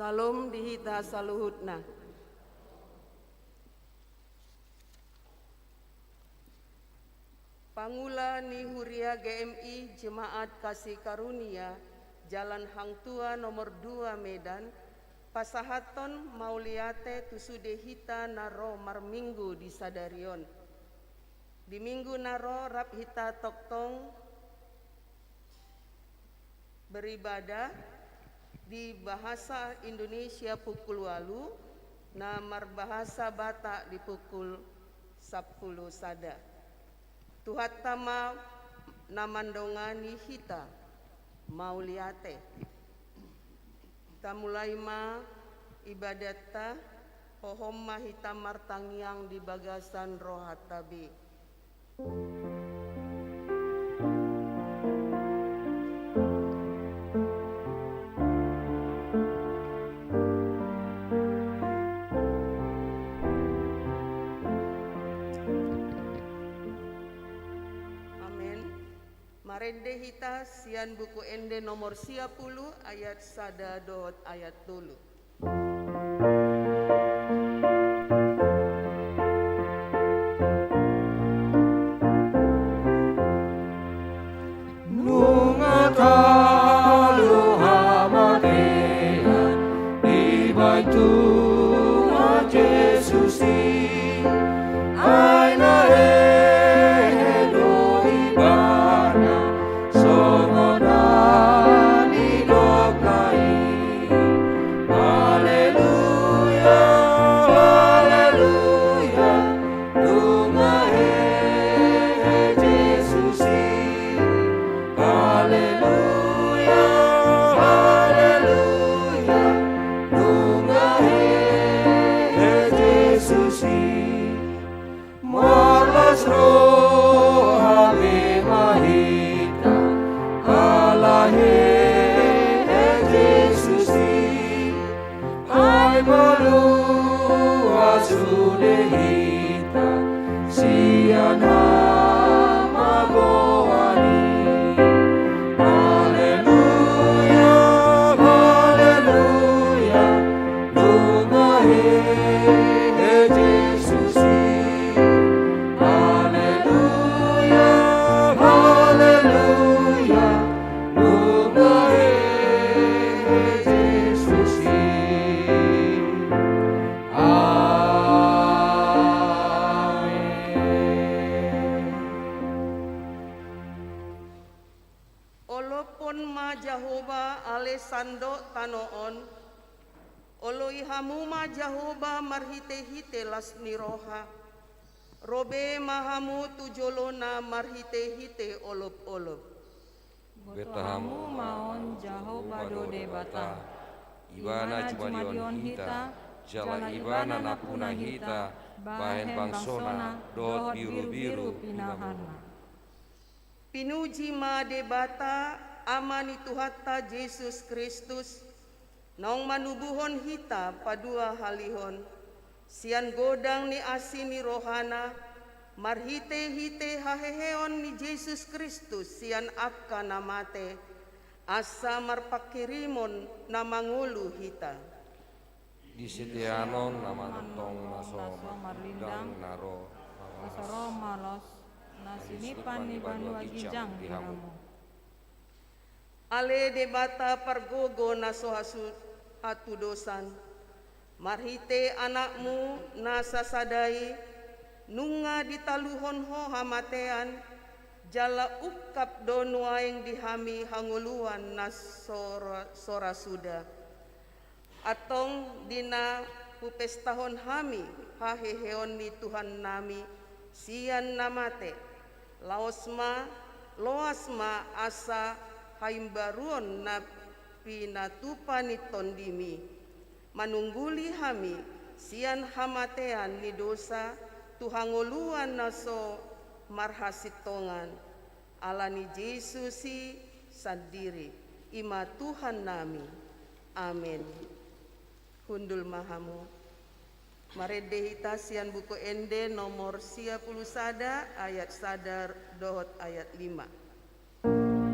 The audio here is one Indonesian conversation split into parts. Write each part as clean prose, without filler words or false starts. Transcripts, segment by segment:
Salom dihita saluhutna. Pangula Nihuria GMI Jemaat Kasih Karunia Jalan Hang Tua nomor 2 Medan Pasahaton Mauliate Tusude Hita Naro Marminggu di Sadarion. Di Minggu Naro Rap Hita Toktong beribadah di bahasa Indonesia pukul 8, namar bahasa Batak di pukul 10 sada. Tuhat tama namandongani hita mauliate. Tamulai ma ibadata Hohom mahita martangiang di bagasan rohatabi. Marende hita sian buku ende nomor 10 ayat sada dot ayat 3. Sando tanoon oloi hamuma Jahoba marhite-hite lasni roha robe mahamu tujolona marhite-hite olop-olop betahamu maon Jahoba dode bata ibana cumadion hita jala ibana napuna hita bahen bangsona dot biru-biru pinahana pinuji ma debata amani Tuhatta Yesus Kristus naong manubuhon hita padua halihon sian godang ni asini rohana marhite-hite haheheon ni Yesus Kristus sian akka namate asa marpakirimon namangulu hita disetianon namantong naso marlindang naro asoro malos nasinipan ni banua gijang dinamu ale debata pargogo naso hatudosan marhite anakmu nasa sadai nunga ditaluhon ho hamatean jala ukap donuaeng dihami hanguluan nasora suda atong dina pupestahon hami haheheon ni Tuhan nami sian namate loasma asa haimbaruon na pinatupani tondimi manungguli hami sian hamatean ni dosa tuhanguluan naso marhasitongan alani Yesusi sandiri ima Tuhan nami amin hundul mahamu maredehita sian buku ende nomor 10 sada ayat sadar dohot ayat 5. Nama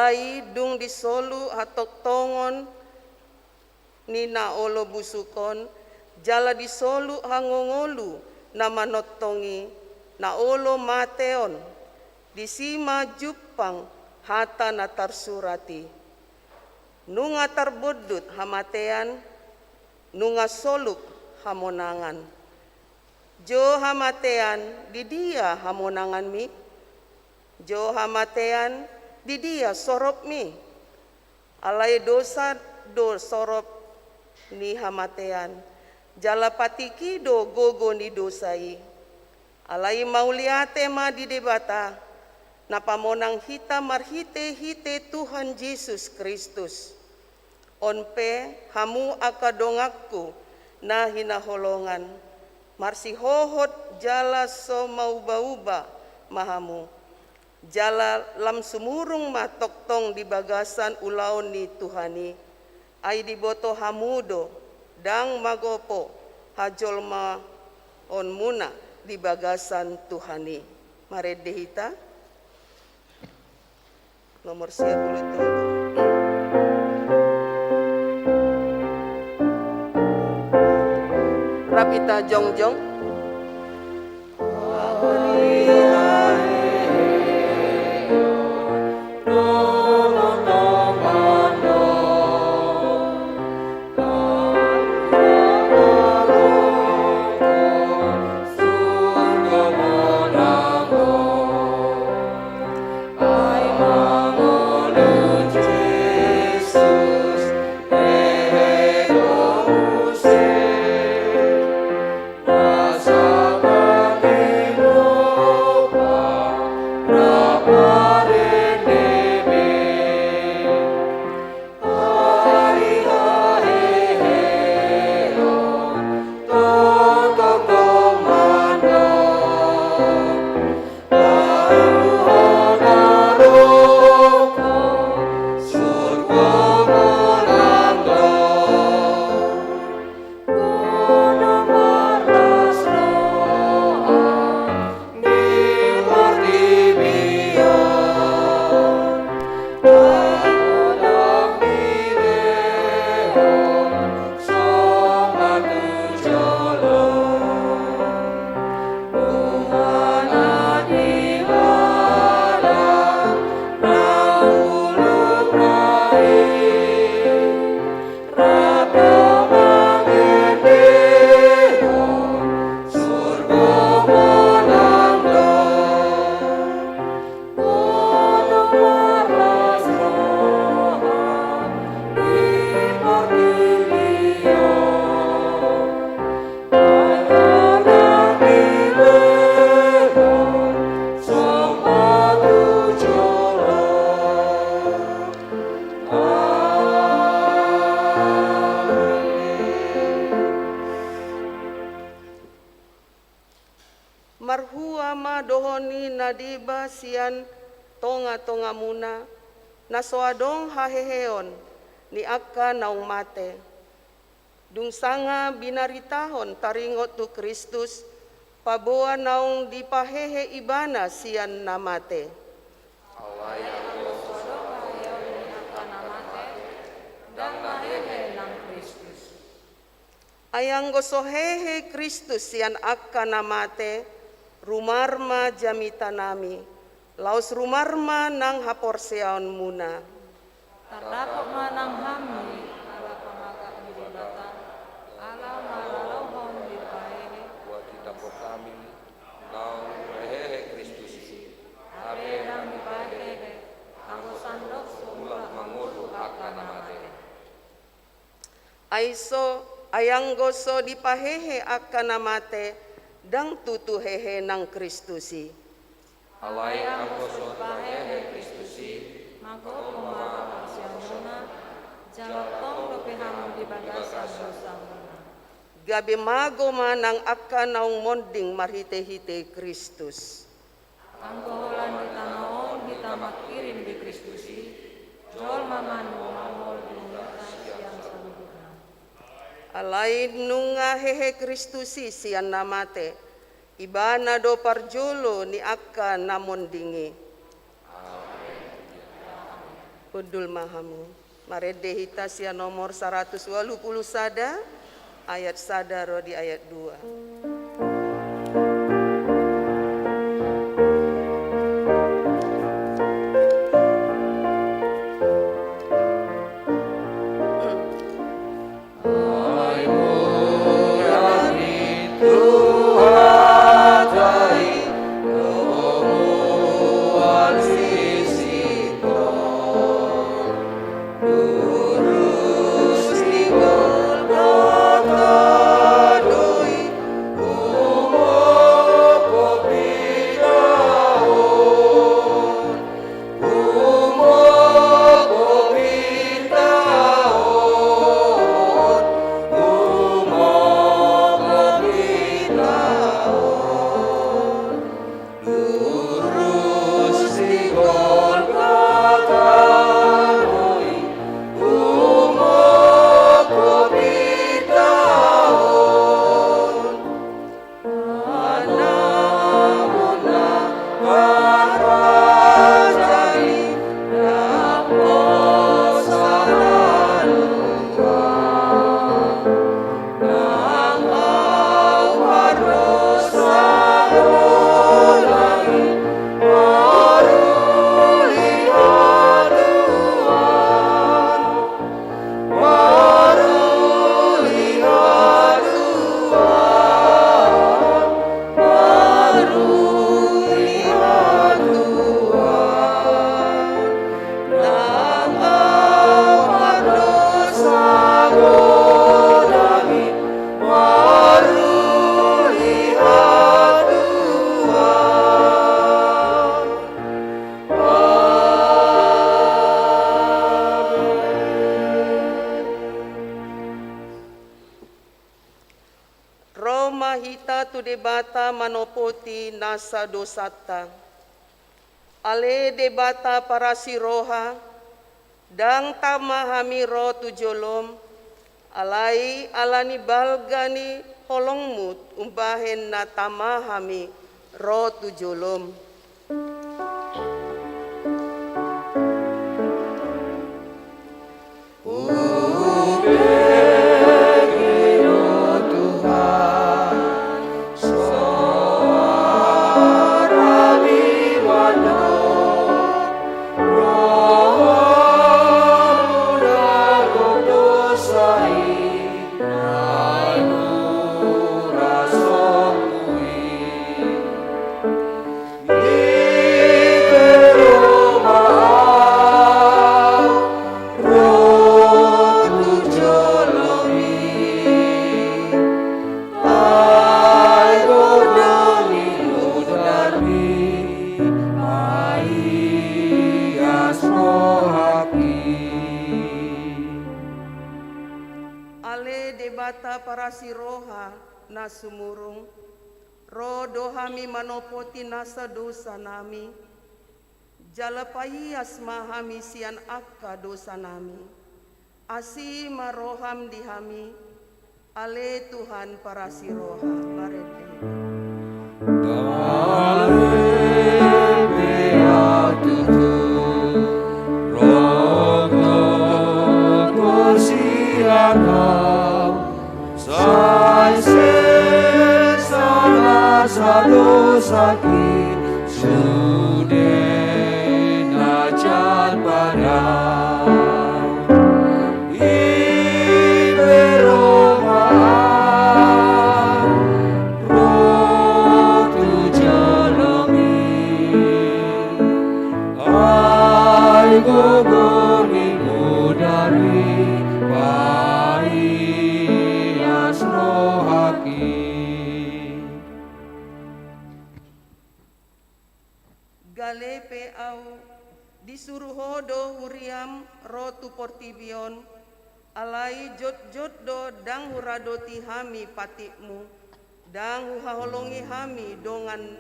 alai dung disolu hatok tongon ni naolo busukon jala disolu hangongolu na manottongi naolo mateon disima jupang hata na tarsurati nunga tarbudut hamatean nunga soluk hamonangan jo hamatean di dia hamonangan mi jo hamatean di dia sorop mi alai dosa do sorop ni hamatean jala patiki do gogo ni dosai alai mauliate ma di debata na pamonang hita marhite hite Tuhan Yesus Kristus onpe hamu akadongakku na hinaholongan marsi hohot jala so mauba-uba mahamu jala lam sumurung matoktong di bagasan ulaon ni Tuhani ay diboto hamudo dang magopo hajolma on muna di bagasan Tuhani maredehita nomor 17 Rapita Jongjong marhuama dohoni nadiba sian tonga-tonga muna nasoadong haheheon ni akka naung mate dung sanga binaritahon taringot tu Kristus paboa naung dipahehe ibana sian namate ayang gosohehe Kristus sian akka namate rumarma jamita nami laos rumarma nang haporseaon muna tardapok manang hami ala pamagak di debata ala malalohon di pahehe buat kita kami nau hehe Kristus ape nang di pahehe anggo sandok sumulak mangulu akan namate aiso ayang goso dipahehe akka namate dang tutu hehe nang Kristusi alai anggo so pahehe Kristusi mago pemara sianuna jalatong lopeham di bagasan dosanguna gabe mago manang akka naung monding marhite-hite Kristus anggo holan di tanaon kita makirin di Kristusi jol mamanu mamol dunia siang saluhurna alai nunga hehe Kristusi sian namate ibana do parjolo ni akka namondingi Udul mahamu. Marede hita sia nomor 120 sada, ayat sadaro di ayat 2. Debata manopoti nasa dosata ale debata para siroha dang tamahami ro tujolom alai alani balgani holongmut umbahen na tamahami ro tujolom. Siroha na sumurung ro dohami manopoti nasa dosa nami jalapai asmahami sian akka dosa nami asi maroham dihami ale Tuhan para siroha barete Saki sudah najar padam iberoma rotu jalomi ai gogoni mudari pai asro haki. Galepe au disuruh hodo huriam rotu portibion alai jot do dang huradoti hami patikmu dang huhaholongi hami dongan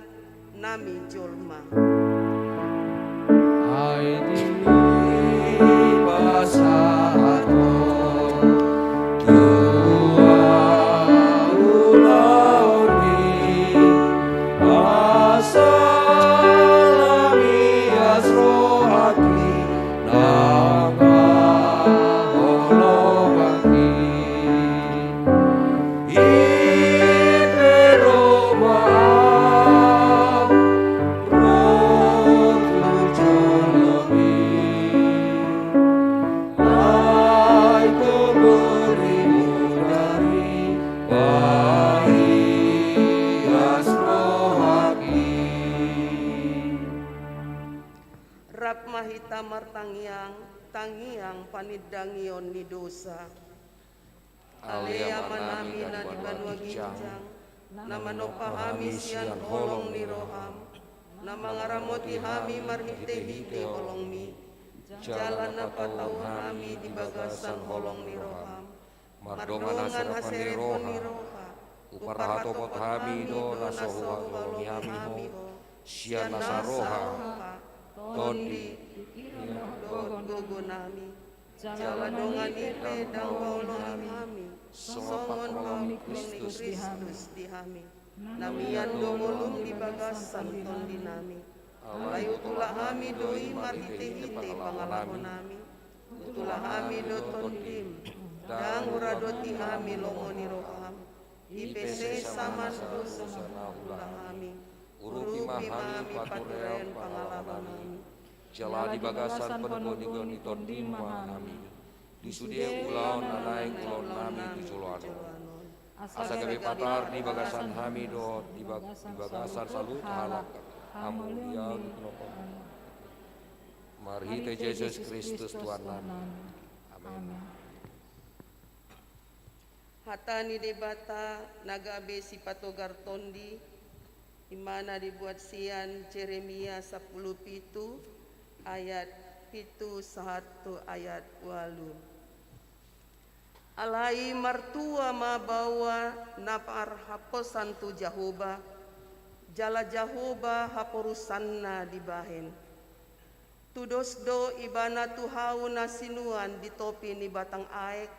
nami jolma. Ai di pasato tua ulaoni asa Asro haki Rap mahita martangiang, tangiang paniddangion ni dosa. Alea manami na di banua ginjang, na manopahami sian holong ni roham, na mangaramoti hami marhite-hite holong mi, jalan na patau hami di bagasan holong ni roham, mardongan haserepon ni roha, Uparahato pot hami do nasohu holong hami ho, sian nasaroha, tondi gogonami, jala dongani pedang holong hami, songon holong Kristus di hami, namian dongolum di bagasan tondi nami, layu tulah hami doi marhite-hite pangalahon nami, tulah hami do tondim, dang uradoti hami longoni roham, IPC sama dosa tulah hami, urupi mami paturen pangalahon nami, jala di bagasan penebodigon di tondim hami, di sudie ulaon anai kulon nami di coloano. Asa kami patar di bagasan hami do di bagasan salut halak hamulia di penopon. Marhite Yesus Kristus Tuhan nami. Amin. Hatani debata nagabe si patogar tondi, imana dibuat sian Jeremia 10 pitu ayat pitu 1 ayat 8. Alai martua mabawa napar haposan tu Jahoba, jala Jahoba haporusanna dibahen. Tudos do ibana tu hau nasinuan di topi ni batang aek,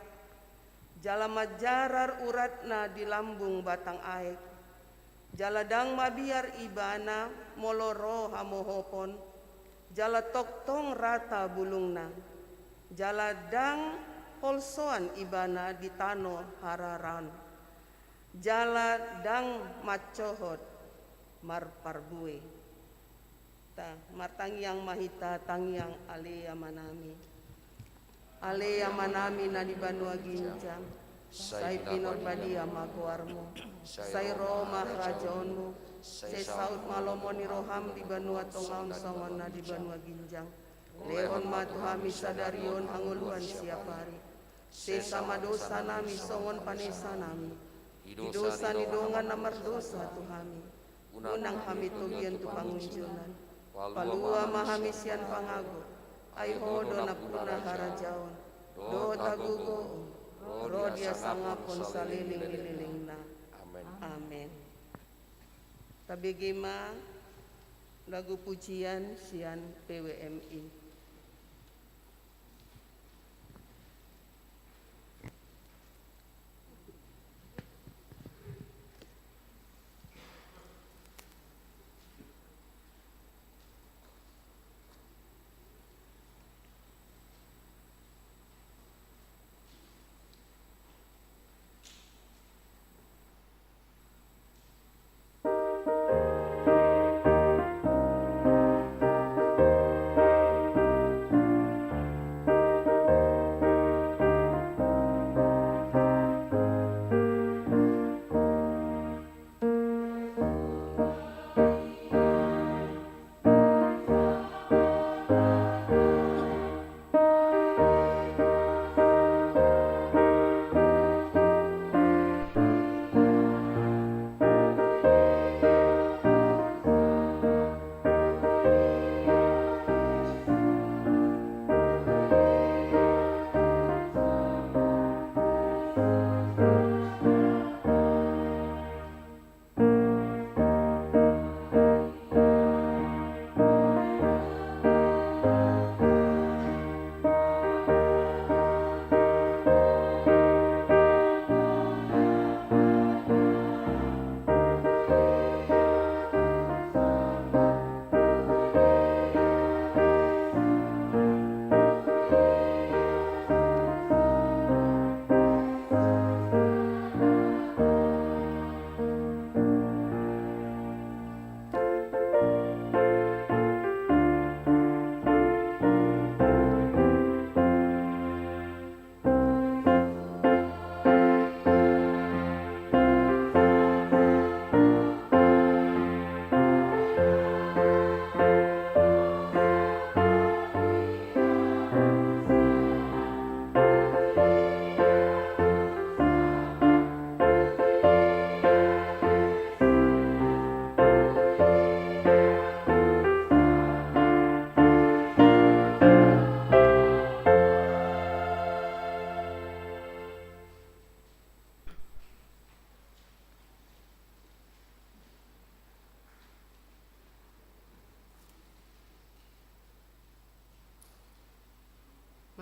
jala majarar uratna di lambung batang aek, jala dang mabiar ibana moloro hamohopon, jala toktong rata bulungna, jala dang polsoan ibana di tano hararan, jala dang macohot marparbue, ta martangiang mahita tangiang alea manami, alea manami na di banua ginjang, say pinorbadia maguarmo, say Roma rajaonmu, say saut malomoni roham di banua tongaun songon na di banua ginjang, lehon matuhami sadarion hanguluan siapari, se sama dosa nami songon panesa nami, idosa ni dongan namar dosa tuhami, unang hami tugian tu pangunjunan, palua mahami sian pangago, ay hodo na puna harajaon, do tagugo, rodia sangapon saliling-liling na. Amen. Tabigima lagu pujian sian PWMI.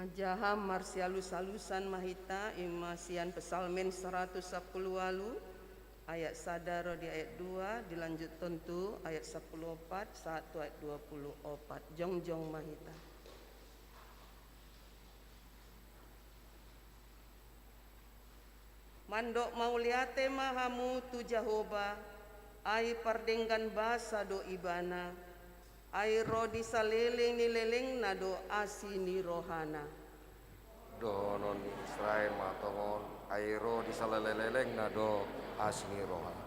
Majaham Marsialus Salusan Mahita Imasian Pesalmen 110 walu ayat sadaro di ayat 2 dilanjut tentu ayat 14 1 ayat 24 jongjong Mahita. Mandok mauliate mahamu tu Jahoba ai pardenggan basa do ibana ai ro disaleleng nileleng nado asini rohana Donon Israel matongon airo disaleleleng nado asini rohana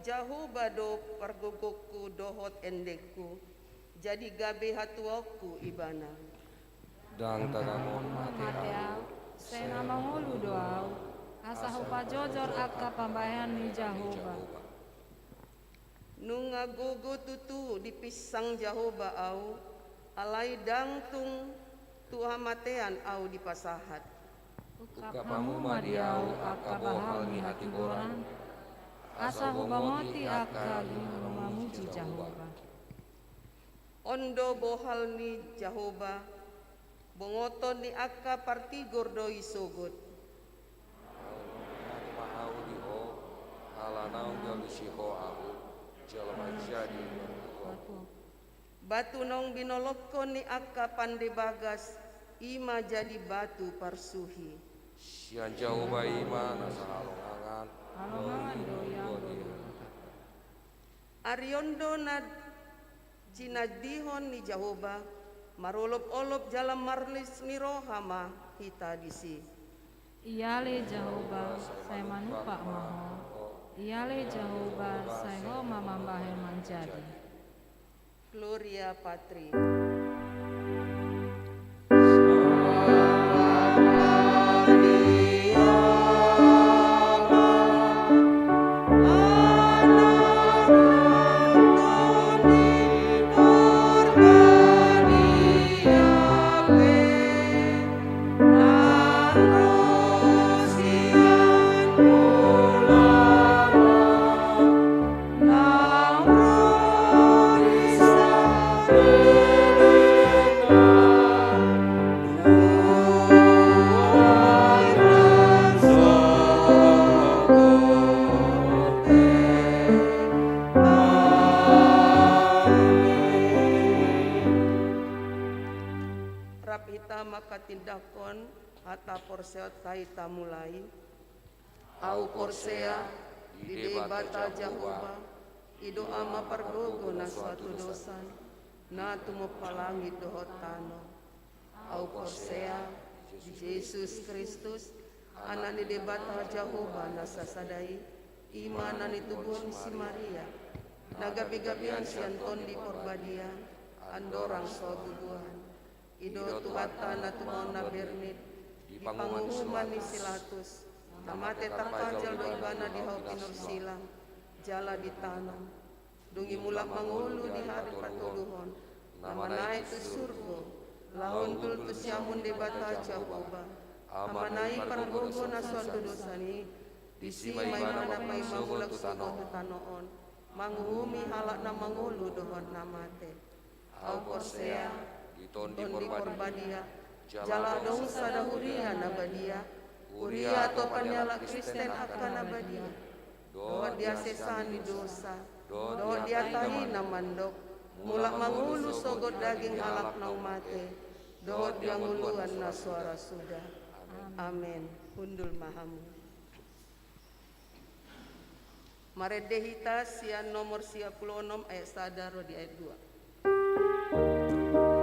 Jahoba do pargogoku dohot endekku jadi gabe hatuoku ibana dang tagamon Mateau sena mangulu doau asa hupa jojor akka pambayan ni Jahoba nunga gogo tutu dipisang Jahoba au alai dangtung tuha matean au dipasahat kapamu madiau akka bahal ni hati boran asa hupa moti akka mamuji Jahoba ondo bohal ni Jahoba bongoton ni akka partigor doi sogot mahau diho alanau jalisiho aku jalma jadi batu nong binolokon ni akka pande bagas ima jadi batu parsuhi sian jauh bayi mana sahalongangan Ariondo na jinadihon ni Jahoba marolop-olop jalan marlis ni rohama hita disi Iyale Jahoba saya manupa maho Iyale Jahoba saya ho mamambahe manjadi Gloria Patri makatindakon hata porseot kaita mulai au porsea di bata Jahoba ido ama pargogo na suatu dosan na tumopalangi dohotano au porsea Yesus Kristus anani de bata Jahoba na sasadai imanan itubun si Maria nagabi-gabian si Anton di Porbadia andorang soguguan Ido tuhata na tumon na bernit di panguhuman ni Silatus namate takajal do ibana di haukinor silang jala di tanam dungi mulak mangulu di hari patuluhon namanai tu surgo lahon tul tu siamun di bata Jahoba amanai pargogo na suatu dosani di simai mana pai mangulak suatu tanoon manguhumi halak na mangulu dohon namate au porsea Iton di Porbadia jala dong sadahuria nabadia uria atau panyala Kristen akan nabadia doa dia sesani dosa doa dia tahi namandok mulak mangulu sogot daging halak nau mate doa dia nguluan na suara sudah amin hundul mahamu Maredehita sian nomor 56 ayat sadaro di ayat 2 Tuhan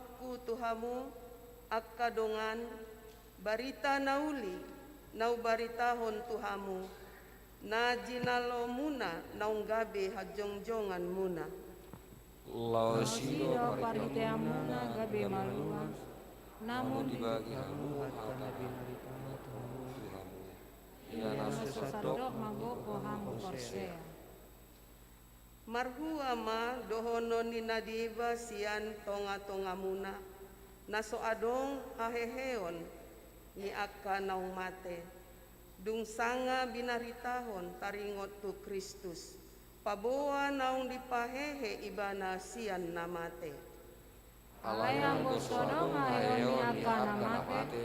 rohku Tuhamu akka dongan barita nauli nau baritahon Tuhamu na jinalo muna naung gabe hajongjongan muna. Lausido pariteamuna gabe malua, namun dibagi hamu nabi Tuhamu. Ina sadok magoko hamu korsea. Marhu ama dohono ni nadiva sian tonga-tonga muna naso adong haheheon ni akka naung mate dung sanga binaritahon taringot tu Kristus paboa naung dipahehe ibana sian namate. Alayang gosodong hayon ni akka namate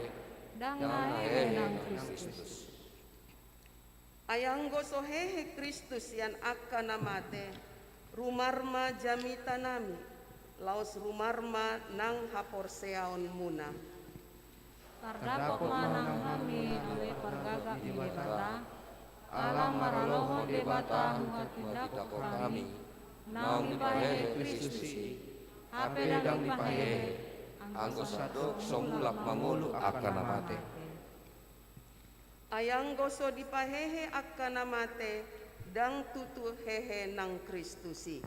dang hae nang Kristus. Ayang gosohehe Kristus yan akka namate rumarma jamita nami laos rumarma nang haporseaon muna. Kardapok manang kami awe pargagak di debata, alam maraloho debata hunga tindak kami, naung dipahehe Kristus, hape dang dipahehe, anggo sadok somulak mangulu akka namate. Ayang goso dipahehe akka namate dang tutu hehe nang Kristusi.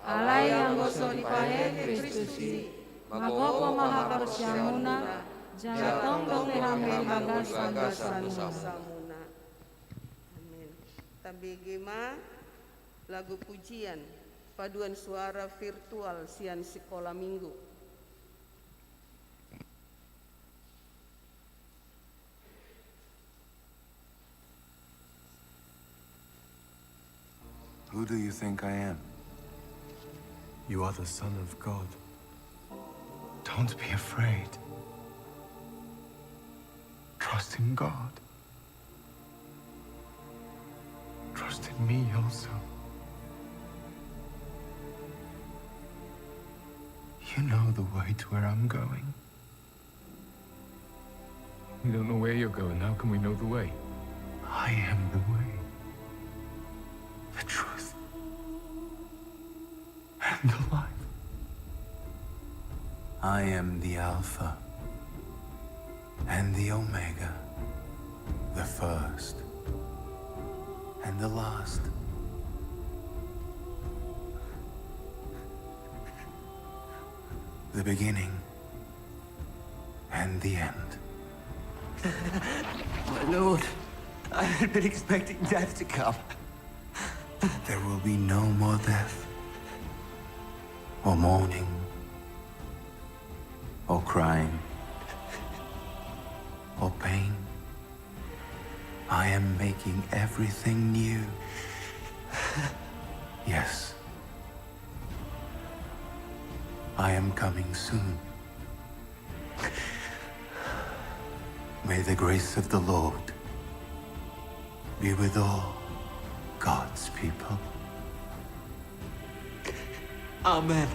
Alayang goso dipahehe Kristusi, magoko mahabarsyamuna, jalatong gokehame bagasan muna. Amin. Tabigima lagu pujian paduan suara virtual sian sekolah minggu. Who do you think I am? You are the Son of God. Don't be afraid. Trust in God. Trust in me also. You know the way to where I'm going. We don't know where you're going. How can we know the way? I am the way, the truth, and the life. I am the Alpha and the Omega, the first and the last. The beginning and the end. My lord, I had been expecting death to come. There will be no more death, or mourning, or crying, or pain. I am making everything new. Yes. I am coming soon. May the grace of the Lord be with all God's people. Amen.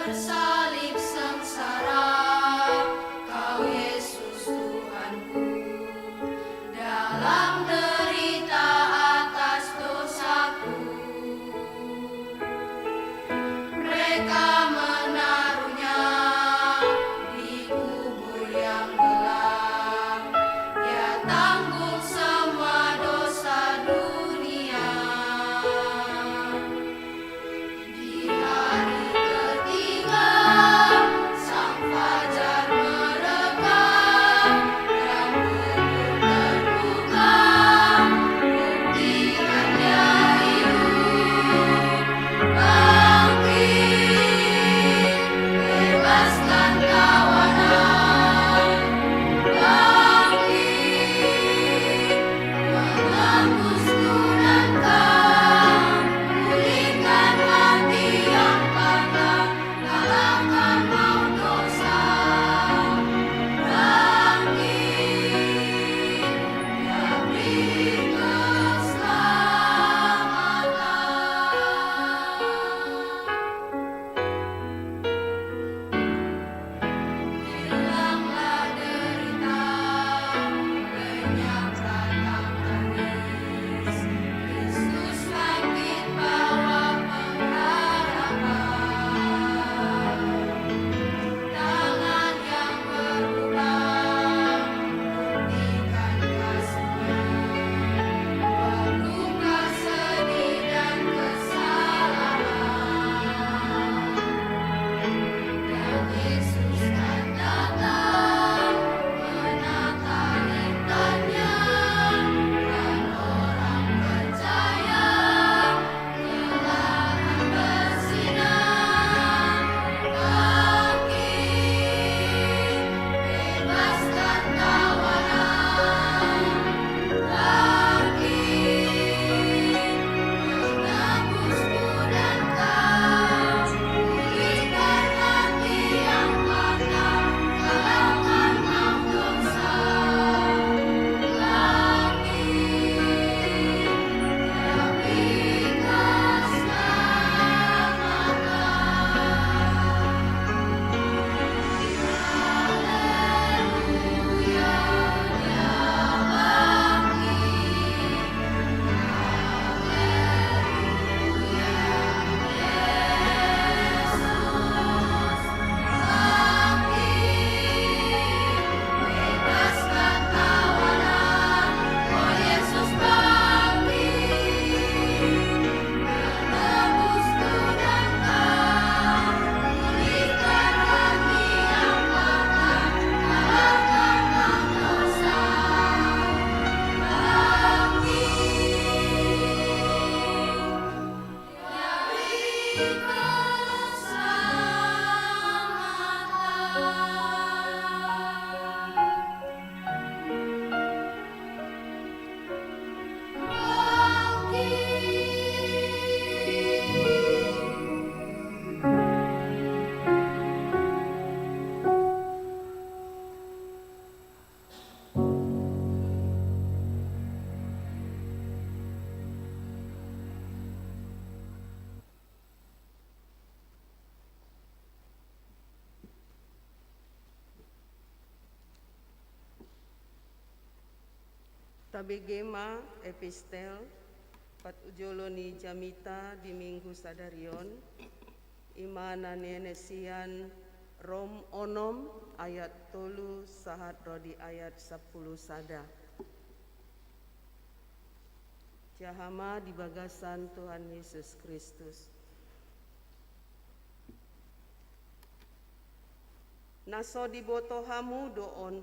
Tersalib sengsara, Kau Yesus Tabegema epistel pat ujoloni jamita di minggu sadarion imana nenesian Rom onom ayat 3 sahat rodi ayat 10 sada. Jahama di bagasan Tuhan Yesus Kristus. Naso diboto hamu doon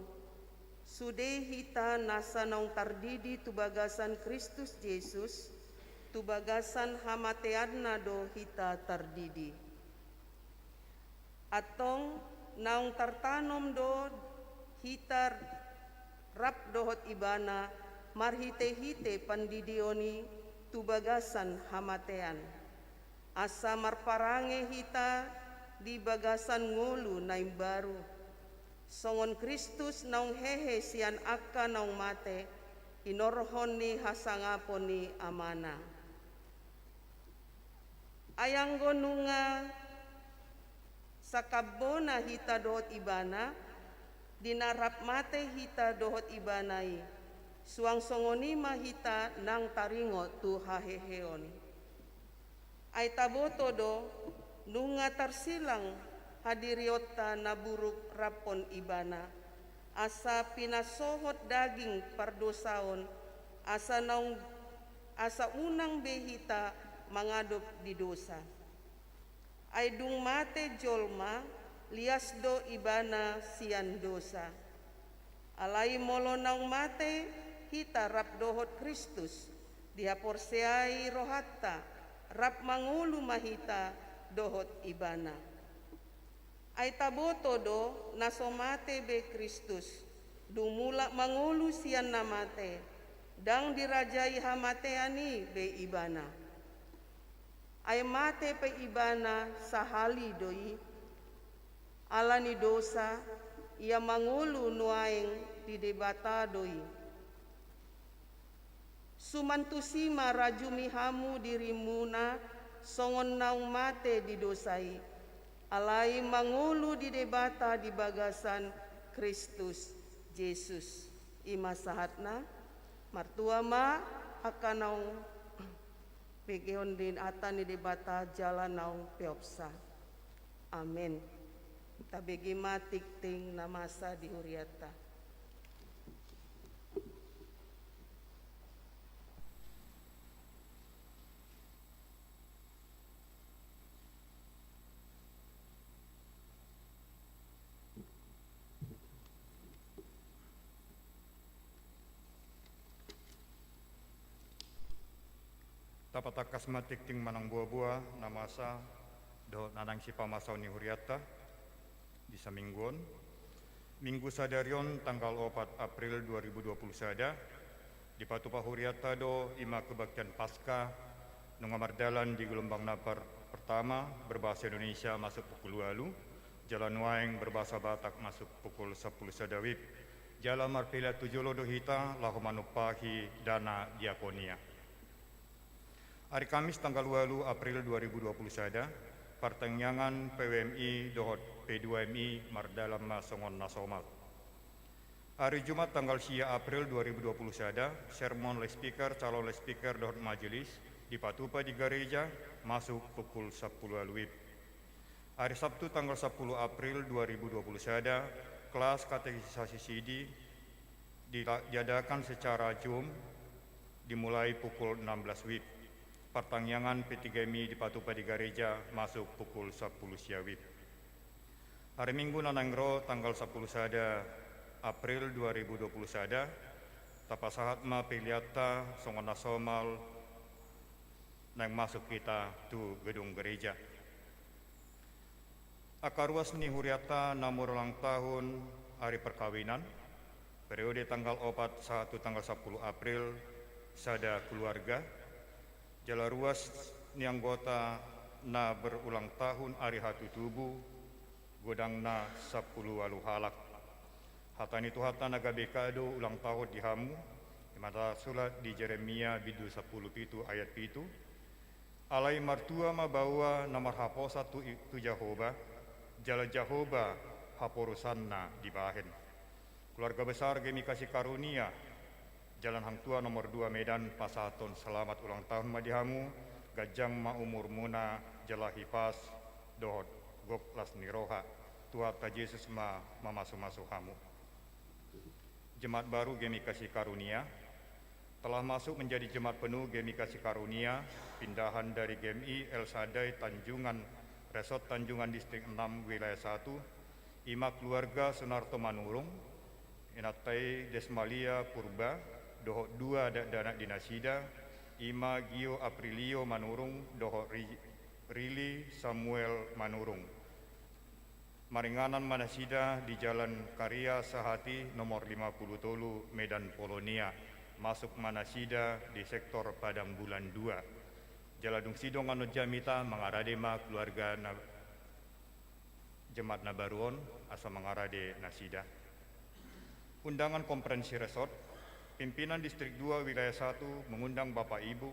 sude hita nasa naung tardidi tu bagasan Kristus Yesus tu bagasan hamateadna do hita tardidi. Atong naung tartanom do hita rap dohot ibana marhite-hite pandidioni tu bagasan hamatean. Asa marparange hita di bagasan ngulu naim baru. Songon Kristus naung hehe sian akka naung mate inorhon ni hasangapon ni amana. Ayanggo nunga sakabona hita dohot ibana dinarap mate hita dohot ibanai suang songonima hita nang taringo tu haheheon. Ay taboto do nunga tarsilang hadiriota naburuk rapon ibana asa pinasohot daging pardosaon asa unang behita mangadop di dosa. Ay dung mate jolma lias do ibana sian dosa. Alai molo naung mate hita rap dohot Kristus dihaporseai rohatta rap mangulu mahita dohot ibana. Ay taboto do nasomate be Kristus dumula mangulu sian namate dang dirajai hamateani be ibana. Ay mate pe ibana sahali doi alani dosa ia mangulu nuaing di debata doi. Sumantusima rajumi hamu dirimuna songon naung mate didosai. Alai mangulu di debata di bagasan Kristus Yesus. Ima sahatna martua ma akan naung pegeon din atan di debata jalan naung peopsa. Amin. Kita begi ma tikting namasa di huriata. Tapatakas matikting manang buah-buah namasa do nanang si pamasaw ni huriata di saminggon minggu sadarion tanggal 4 April 2020 sada di patupa huriata do ima kebaktian pasca nungamardalan di gelombang napar pertama berbahasa Indonesia masuk pukul 8, jalan waeng berbahasa Batak masuk pukul 10 sadawib, jalan marpila tujolo do hita lahu manupahi dana diakonia. Hari Kamis tanggal 8 April 2020 sada, pertenyangan PWMI dohot P2MI Mardalam Masongon Nasomal. Hari Jumat tanggal 10 April 2020 sada, sermon le speaker calon le speaker dohot majelis di Patupa di gereja masuk pukul 10 WIB. Hari Sabtu tanggal 10 April 2020 sada, kelas katekisasi CD diadakan secara Zoom dimulai pukul 16 WIB. Pertangyangan P3MI di Patupa di gereja masuk pukul 10 siawib. Hari Minggu nanangro tanggal 10 sada April 2020 sada, tapasahat ma piliata songon nasomal nang masuk kita tu gedung gereja. Akaruas ni huriata namur ulang tahun hari perkawinan, periode tanggal 4 1 tanggal 10 April sada keluarga. Jala ruas ni anggota na berulang tahun hari hatu tubuh godang na 10 walu halak. Hatan itu hatan naga bekado ulang tahun di hamu mata sulat di Jeremia bidu 10 pitu ayat pitu. Alai martua ma bawa namar haposa tu Jehovah, jala Jehovah haporusanna di bahen. Keluarga besar gemi kasih karunia Jalan Hang Tua nomor 2 Medan Pasaton selamat ulang tahun madihamu gajang ma umur muna jala hifas dohot gok las niroha Tuhan ta Yesus ma mamasu-masu hamu. Jemaat baru gemi kasih karunia telah masuk menjadi jemaat penuh gemi kasih karunia pindahan dari GMI El Sadai Tanjungan Resort Tanjungan Distrik 6 Wilayah 1 Ima keluarga Sunarto Manurung Inatai Desmalia Purba dohok 2 dana dinasida Ima Gio Aprilio Manurung dohok Rili Samuel Manurung Maringanan Manasida di Jalan Karya Sahati nomor 50 Tolu Medan Polonia masuk Manasida di sektor Padang Bulan 2 Jaladung Sidong Anu Jamita mengaradema keluarga Jemaat Nabaruon asa mengarade Nasida. Undangan Konferensi Resort Pimpinan Distrik 2 Wilayah 1 mengundang Bapak Ibu,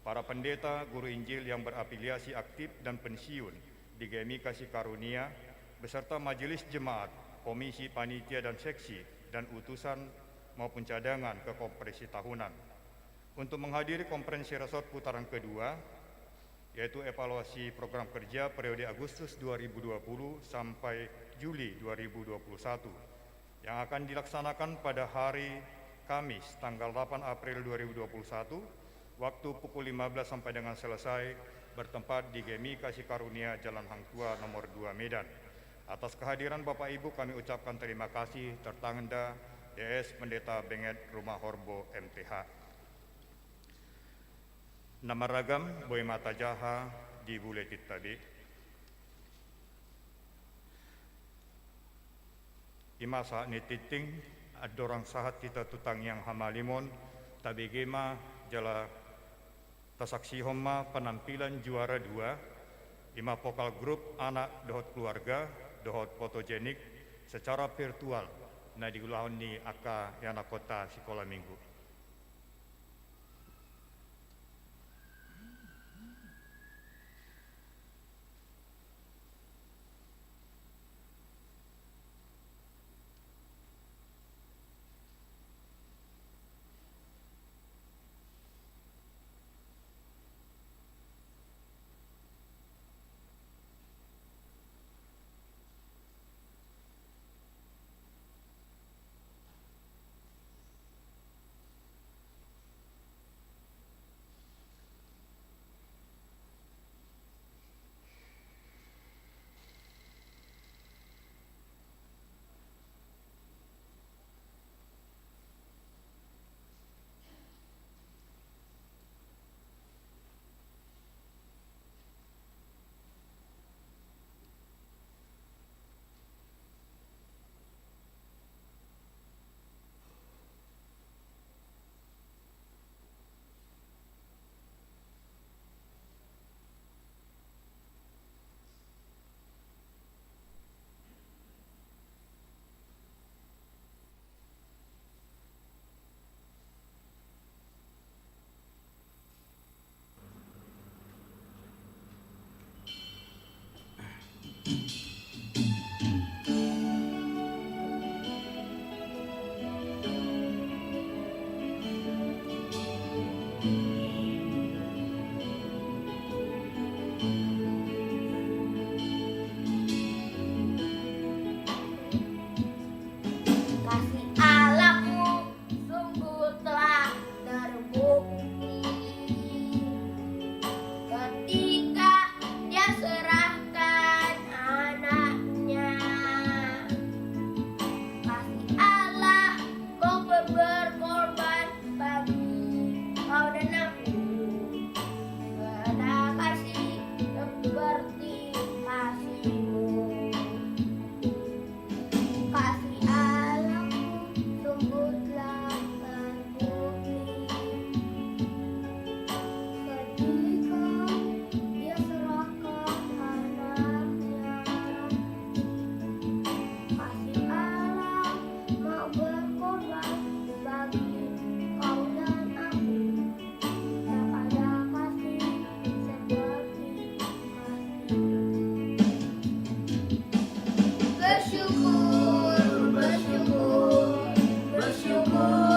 para pendeta, guru Injil yang berafiliasi aktif dan pensiun di GMI Kasih Karunia, beserta majelis jemaat, komisi, panitia, dan seksi, dan utusan maupun cadangan ke konferensi tahunan. Untuk menghadiri konferensi resort putaran kedua, yaitu evaluasi program kerja periode Agustus 2020 sampai Juli 2021, yang akan dilaksanakan pada hari Kamis tanggal 8 April 2021 waktu pukul 15 sampai dengan selesai bertempat di GMI Kasih Karunia Jalan Hang Tua nomor 2 Medan. Atas kehadiran Bapak Ibu kami ucapkan terima kasih tertanda DS Pendeta Benget Rumah Horbo MTH. Nama ragam Boy Mata Jaha di Buletit tadi. Ima saat nititing adorang sahat kita tutang yang hamalimon tabegema jala tasaksi homma penampilan juara 2 ima vokal grup anak dohot keluarga dohot fotogenik secara virtual na digulahon ni aka yana kota sekolah minggu. Kasih Allahku sungguh telah terbukti ketika Dia serahkan anaknya. Kasih Allah mau berkorban bagi kau dan aku. Ada kasih seperti kasih-Mu. Kasih Allahku sungguh telah terbukti ketika Dia serahkan anaknya. Kasih Allah mau berkorban bagi kau dan aku. Tak ada kasih seperti kasih-Mu. Bersyukur, bersyukur, bersyukurlah,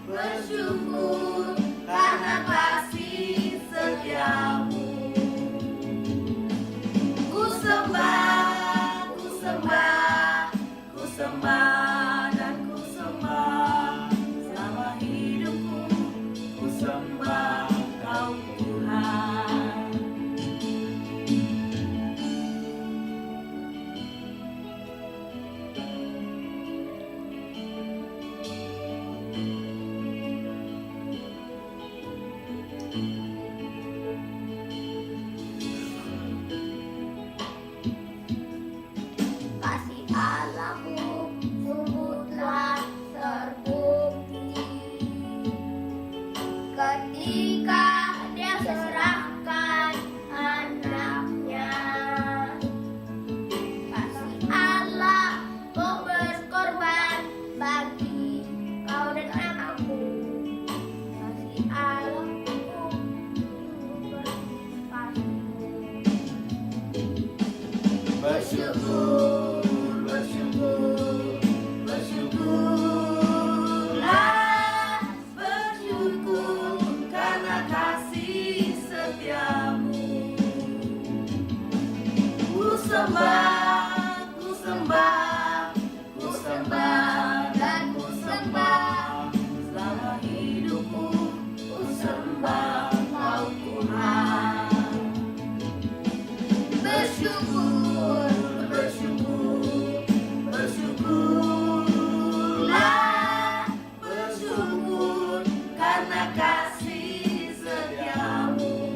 bersyukur karena kasih setiamu. Ku sembah, ku sembah, ku sembah dan ku sembah selama hidupku. Ku sembah Kau Tuhan. Kasih Allahku sungguh telah terbukti ketika Dia serahkan anaknya. Kasih Allah mau berkorban bagi kau dan aku. Kasih Allahku seperti kasih-Mu. Bersyukur, bersyukur, bersyukurlah, bersyukur karena kasih setiamu. Ku sembah, ku sembah, ku sembah dan ku sembah selama hidupku. Ku sembah Kau Tuhan. Bersyukur, bersyukur, bersyukurlah, bersyukur karena kasih setiamu.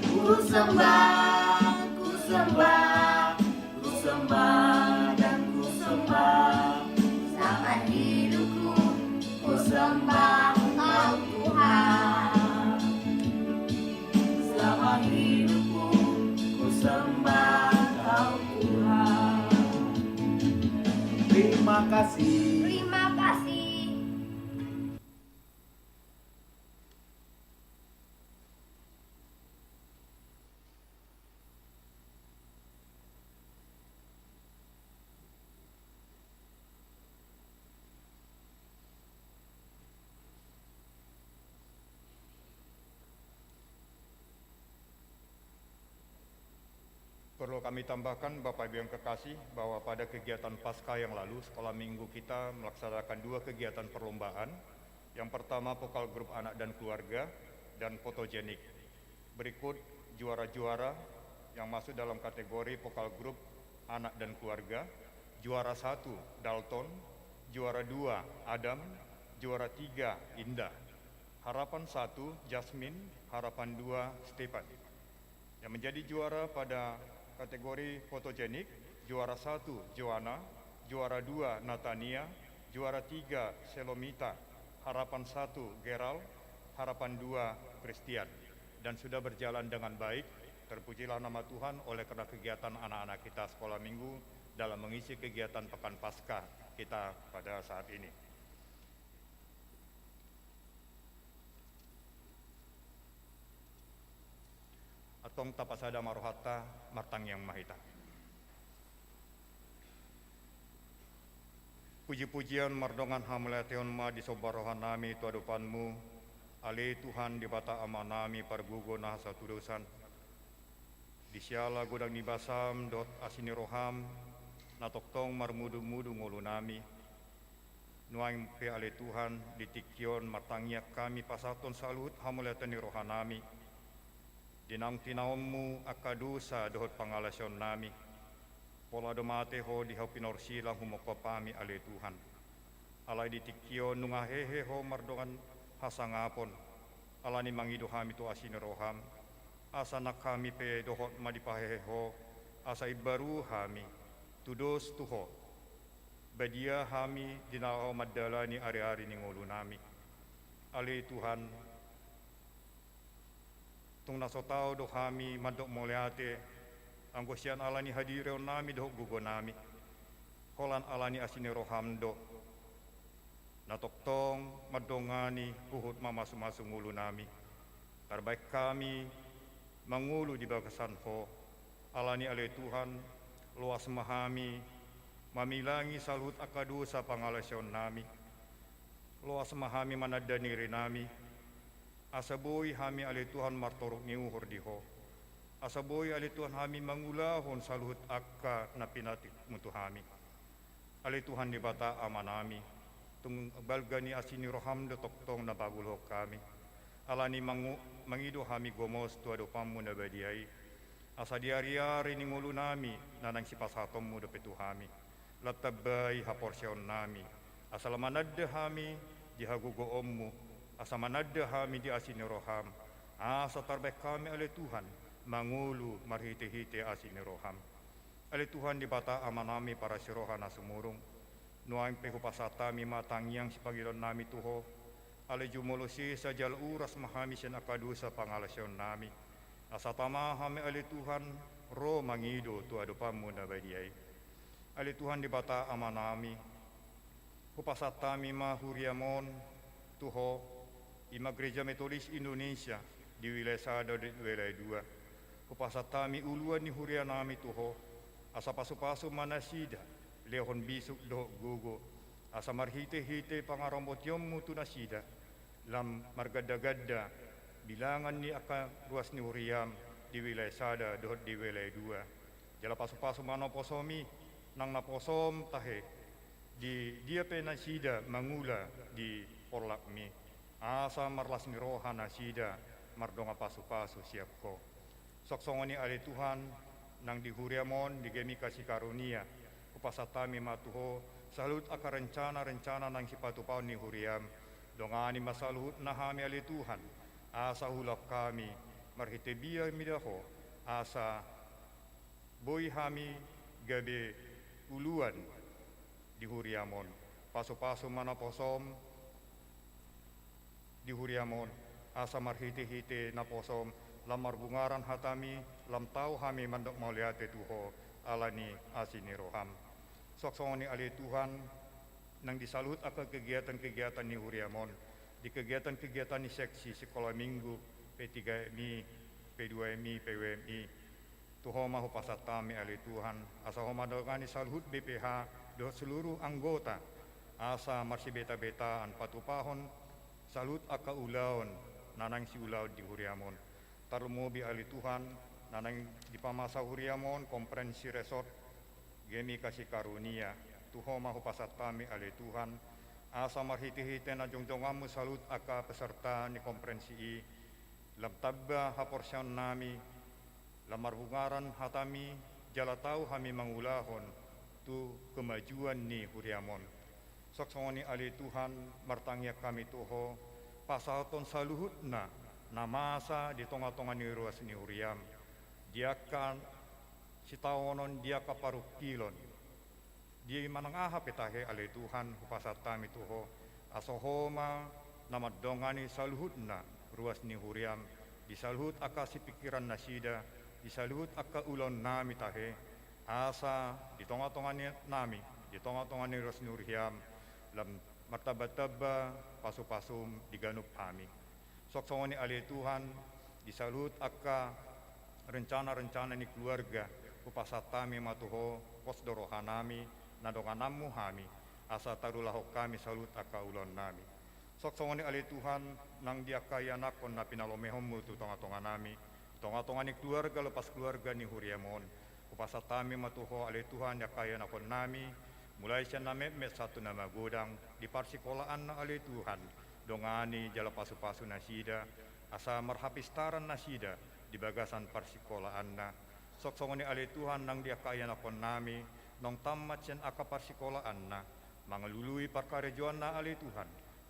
Ku sembah, ku sembah, ku sembah dan ku sembah selama hidupku. Ku sembah Kau Tuhan. Selama hidupku ku sembah Kau Tuhan. Terima kasih. Terima kasih. Perlu kami tambahkan Bapak Ibu yang kekasih bahwa pada kegiatan Paskah yang lalu sekolah minggu kita melaksanakan 2 kegiatan perlombaan. Yang pertama pokal grup anak dan keluarga dan fotogenik. Berikut juara-juara yang masuk dalam kategori pokal grup anak dan keluarga. Juara 1 Dalton, juara 2 Adam, juara 3 Indah. Harapan 1 Jasmine, harapan 2 Stefan. Yang menjadi juara pada kategori fotogenik, juara 1 Joanna, juara 2 Natania, juara 3 Selomita, harapan 1 Gerald, harapan 2 Christian. Dan sudah berjalan dengan baik, terpujilah nama Tuhan oleh karena kegiatan anak-anak kita sekolah minggu dalam mengisi kegiatan Pekan Paskah kita pada saat ini. Atong tapasada marohata martang yang mahita. Puji-pujian mardongan hamletion ma di sobarohan nami tu adupanmu, ale Tuhan di bata amanami pargugo na satu dosan. Di siala godang nibasam dot asini roham, natoktong marmudu-mudu ngulu nami. Nuaing pe ale Tuhan ditikyon matangnya kami pasaton salut hamletion ni rohanami. Dinang tinaommu akadusa dohot pangalasyon nami. Pola domate ho di haupinorsi lang humokopami ale Tuhan. Alay ditikyo nungahehe ho mardongan hasangapon. Alani mangido hami tu asini roham. Asa nak kami pe dohot madipahehe ho. Asa ibaru hami. Tudos tuho. Badia hami dinao madalani ari-ari ni ngulu nami. Ale Tuhan. Tung nasotao do hami madok moleate. Anggosian alani hadireo nami doh gugo nami. Kolan alani asini roham do. Natoktong madongani puhut mamasu-masu ngulu nami. Terbaik kami mangulu di bagasan ho. Alani ale Tuhan luas mahami mamilangi salut akadusa pangalasyon nami. Luas mahami manadaniri nami. Asaboy hami ale Tuhan martorok niuhur diho. Asaboy ali Tuhan hami mangulahon saluhut akka na pinatik mutu hami. Ali Tuhan di bata amanami. Tung balgani asini roham do toktong na bagulhok kami. Alani mangido hami gomos tu adopamu na badiai. Asa diari-ari ni ngulu nami nanang sipasatom mu do petu hami. Latabay haporsyon nami. Asal manadda hami di hagugo ommu. Asa manadda hami di asini roham. Asa terbaik kami ali Tuhan. Mangulu marhite-hite asini roham. Ali Tuhan di bata amanami para sirohan na sumurung. Nuaing pehupasatami matang yang sipagilon nami tuho. Ali jumulusi sajal uras mahami sen akadusa pangalasyon nami. Asatama hami ali Tuhan ro mangido tu adupamu na badiai. Ali Tuhan di bata amanami. Hupasatami mahuriamon tuho. Ima Gereja Metodis Indonesia di wilayah Sada dan wilayah 2. Kupasatami uluan ni huria nami tuho. Asa pasu-pasu manasida. Lehon bisuk do gugo. Asa marhite-hite pangarombot yommu tu nasida. Lam margada-gada. Bilangan ni aka ruas ni huriam. Di wilayah Sada dohot di wilayah 2. Jala pasu-pasu manoposomi. Nang naposom tahe. Di dia pe nasida mangula di porlakmi. Asa marlas ni roha nasida. Mardonga pasu-pasu siap ko. Soksongoni ali Tuhan nang dihuriamon di gemi kasih karunia upasatami matuho salut aka rencana nang sipatupau ni huriam dongani masalut nahami ali Tuhan asa hulap kami marhitebia midaho asa boy hami gabe uluan di huriamon paso-paso manaposom di huriamon asa marhite-hite naposom lamar bungaran hatami lam tau hami mandok mauliate tuho alani asini roham. Soksongoni ali Tuhan nang disalut akan kegiatan-kegiatan ni huriamon di kegiatan-kegiatan ni seksi sekolah minggu P3MI, P2MI, PWMI. Tuho mahu pasatami ali Tuhan asa homadogani salut BPH do seluruh anggota asa marsi beta-betaan patupahon salut aka ulaon nanang si ulaon di huriamon. Tarumubi ali Tuhan nanang di pamasa huriamon komprensi resort gemi kasih karunia tuho mahu pasatami ali Tuhan asa marhiti-hiti na jongjongamu salut aka peserta ni komprensi i lam tabba haporsyan nami lamar bungaran hatami jala tau hami mangulahon tu kemajuan ni huriamon. Soksongoni ali Tuhan martangya kami tuho pasaton saluhutna namasa di tonga-tonga ni ruas ni huriam. Diakan sitawonon dia kaparuk kilon. Dia manangaha petahe ale Tuhan hupasatami tuho. Asohoma namadongani saluhutna ruas ni huriam. Disaluhut aka si pikiran nasida. Disaluhut aka ulon nami tahe. Asa di tonga-tonga ni nami. Di tonga-tonga ni ruas ni huriam. Lam martaba-taba pasu-pasum diganup kami. Soksongoni ali Tuhan disalut akka rencana-rencana ni keluarga upasatami matuho posdorohanami nadonganamu hami asa tarulahu kami salut aka ulon nami sok songoni ali Tuhan nang diakaya nakon na pinalomehommu tu tonga-tonga nami tonga-tonga ni keluarga lepas keluarga ni huriamon upasatami matuho ali Tuhan yakaya nakon nami mulai siya namet satu nama godang di parsikolaan na ali Tuhan dongani jala pasu-pasu nasida asa marhapistaran nasida di bagasan parsikolaan na sok songoni ali Tuhan nang diakaya nakon nami nong tamat siyan aka parsikolaan na mangalului parkarejoan na ali Tuhan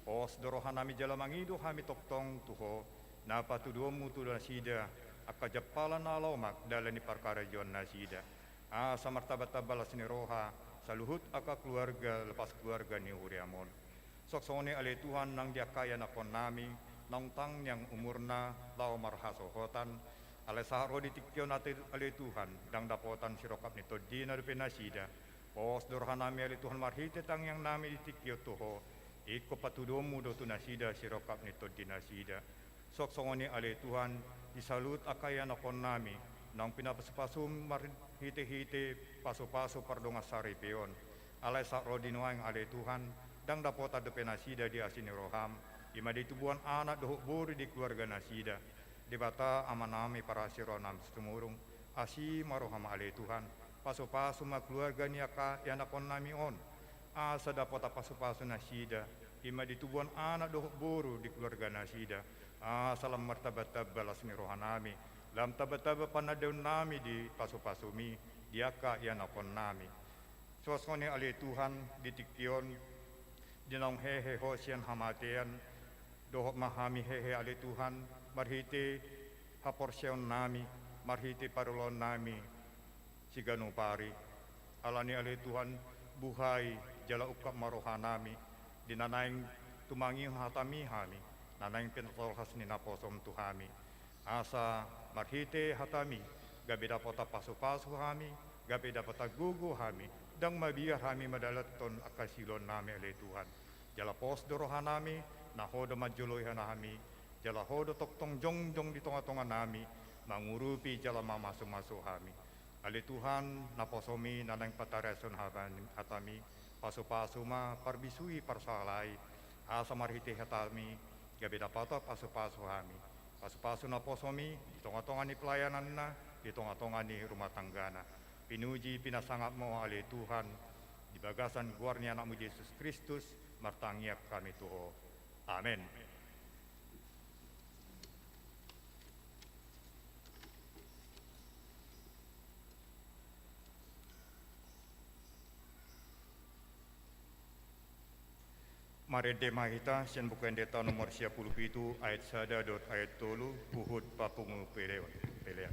os dorohan nami jala mangido hami toktong tuho na patuduomu tu nasida aka japalan na lomak dalani parkarejoan nasida asa martabat-tabalas ni roha saluhut aka keluarga lepas keluarga ni huriamon sok songoni ali Tuhan nang diakaya nakon nami nong tang yang umurna lau marhasohotan ale saharo ditikyo natin ali Tuhan dang dapotan sirokap nito di na pinasida os dorhan nami ali Tuhan marhite tang yang nami ditikyo tuho iko patudomu do tu nasida sirokap nito di nasida sok songoni ali Tuhan disalut akaya nakon nami nang pinapasupasum marhite-hite paso-paso pardonga saripion ale saharo dinuang ali Tuhan dang dapota do pinasida di asini roham ima ditubuan anak dohok buri di keluarga nasida di bata amanami para sironam setumurung asi maroham ali Tuhan paso-paso ma keluarga niaka yang nakon nami on asa dapota paso-paso nasida ima ditubuan anak dohok buru di keluarga nasida salam martabat balas ni rohanami lam tabat-tabat panadeun nami di paso-paso mi diaka yang nakon nami suasoni ali Tuhan ditikyon dinong hehe hosian hamatian dohok mahami hehe ali Tuhan marhite haporsion nami marhite parulon nami siganu pari alani ali Tuhan buhay jala ukap maroha nami dinanaing tumangi hatami hami nanaing pinatolhas ni naposom tuhami asa marhite hatami gabi dapota pasu-pasu hami gabi dapota gugu hami dang mabiar hami madalaton akasilon nami ali Tuhan jala pos dorohan nami nahodo majuloy hanami jala hodo toktong jongjong di tonga-tonga nami mangurupi jala mamasu-masu hami ali Tuhan naposomi nanang patareson hatami pasu-pasu ma parbisui parsalai asa marhite hatami gabi dapato pasu-pasu hami pasu-pasu naposomi di tonga-tonga ni pelayanan na di tonga-tonga ni rumah tanggana pinuji pinasangat mo ali Tuhan di bagasan guarnya anakmu Yesus Kristus martangiak kami tuho amin. Marede mahita sian bukan deta nomor 10 itu ayat sada dot ayat tolu puhut papungu pelean.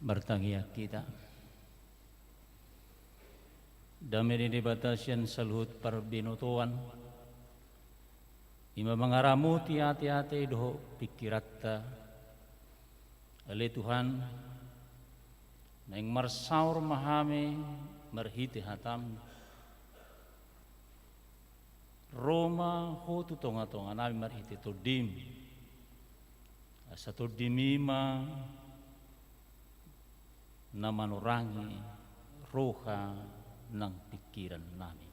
Bertangia kita damai di batasian salut perbinotoan ima mangaramu hati-hati doh pikiratta oleh Tuhan neng marsaur mahame merhiti hatam Roma ho tu tonga nabi marhiti todim asa todimima na manurangi roha ng pikiran namin.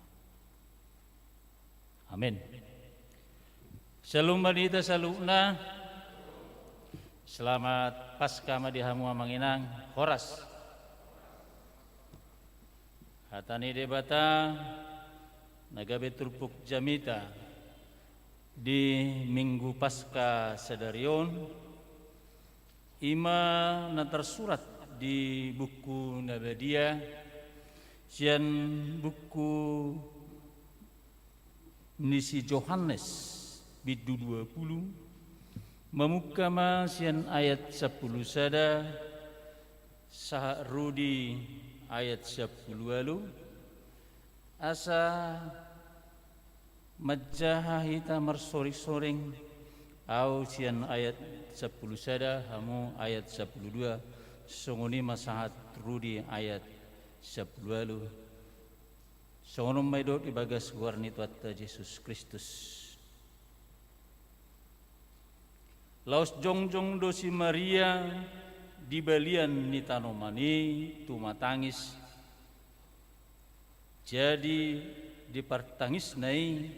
Amen. Shalom balita sa luna. Selamat Paskah madihamu manginang horas. Hatani debata nagabe turpuk jamita di Minggu Paskah Sedarion ima na tersurat di buku Nabadia sian buku Nisi Johannes bidu 20 memukama sian ayat 10 sada sah Rudi ayat 10 lalu asa majaha hita marsori-soring au sian ayat 10 sada hamu ayat 12 songoni masahat Rudi ayat 10 lalu songonom maidot ibagas warni tuatta Yesus Kristus laos jongjong dosi Maria di balian ni tanomani tumatangis jadi dipartangis nai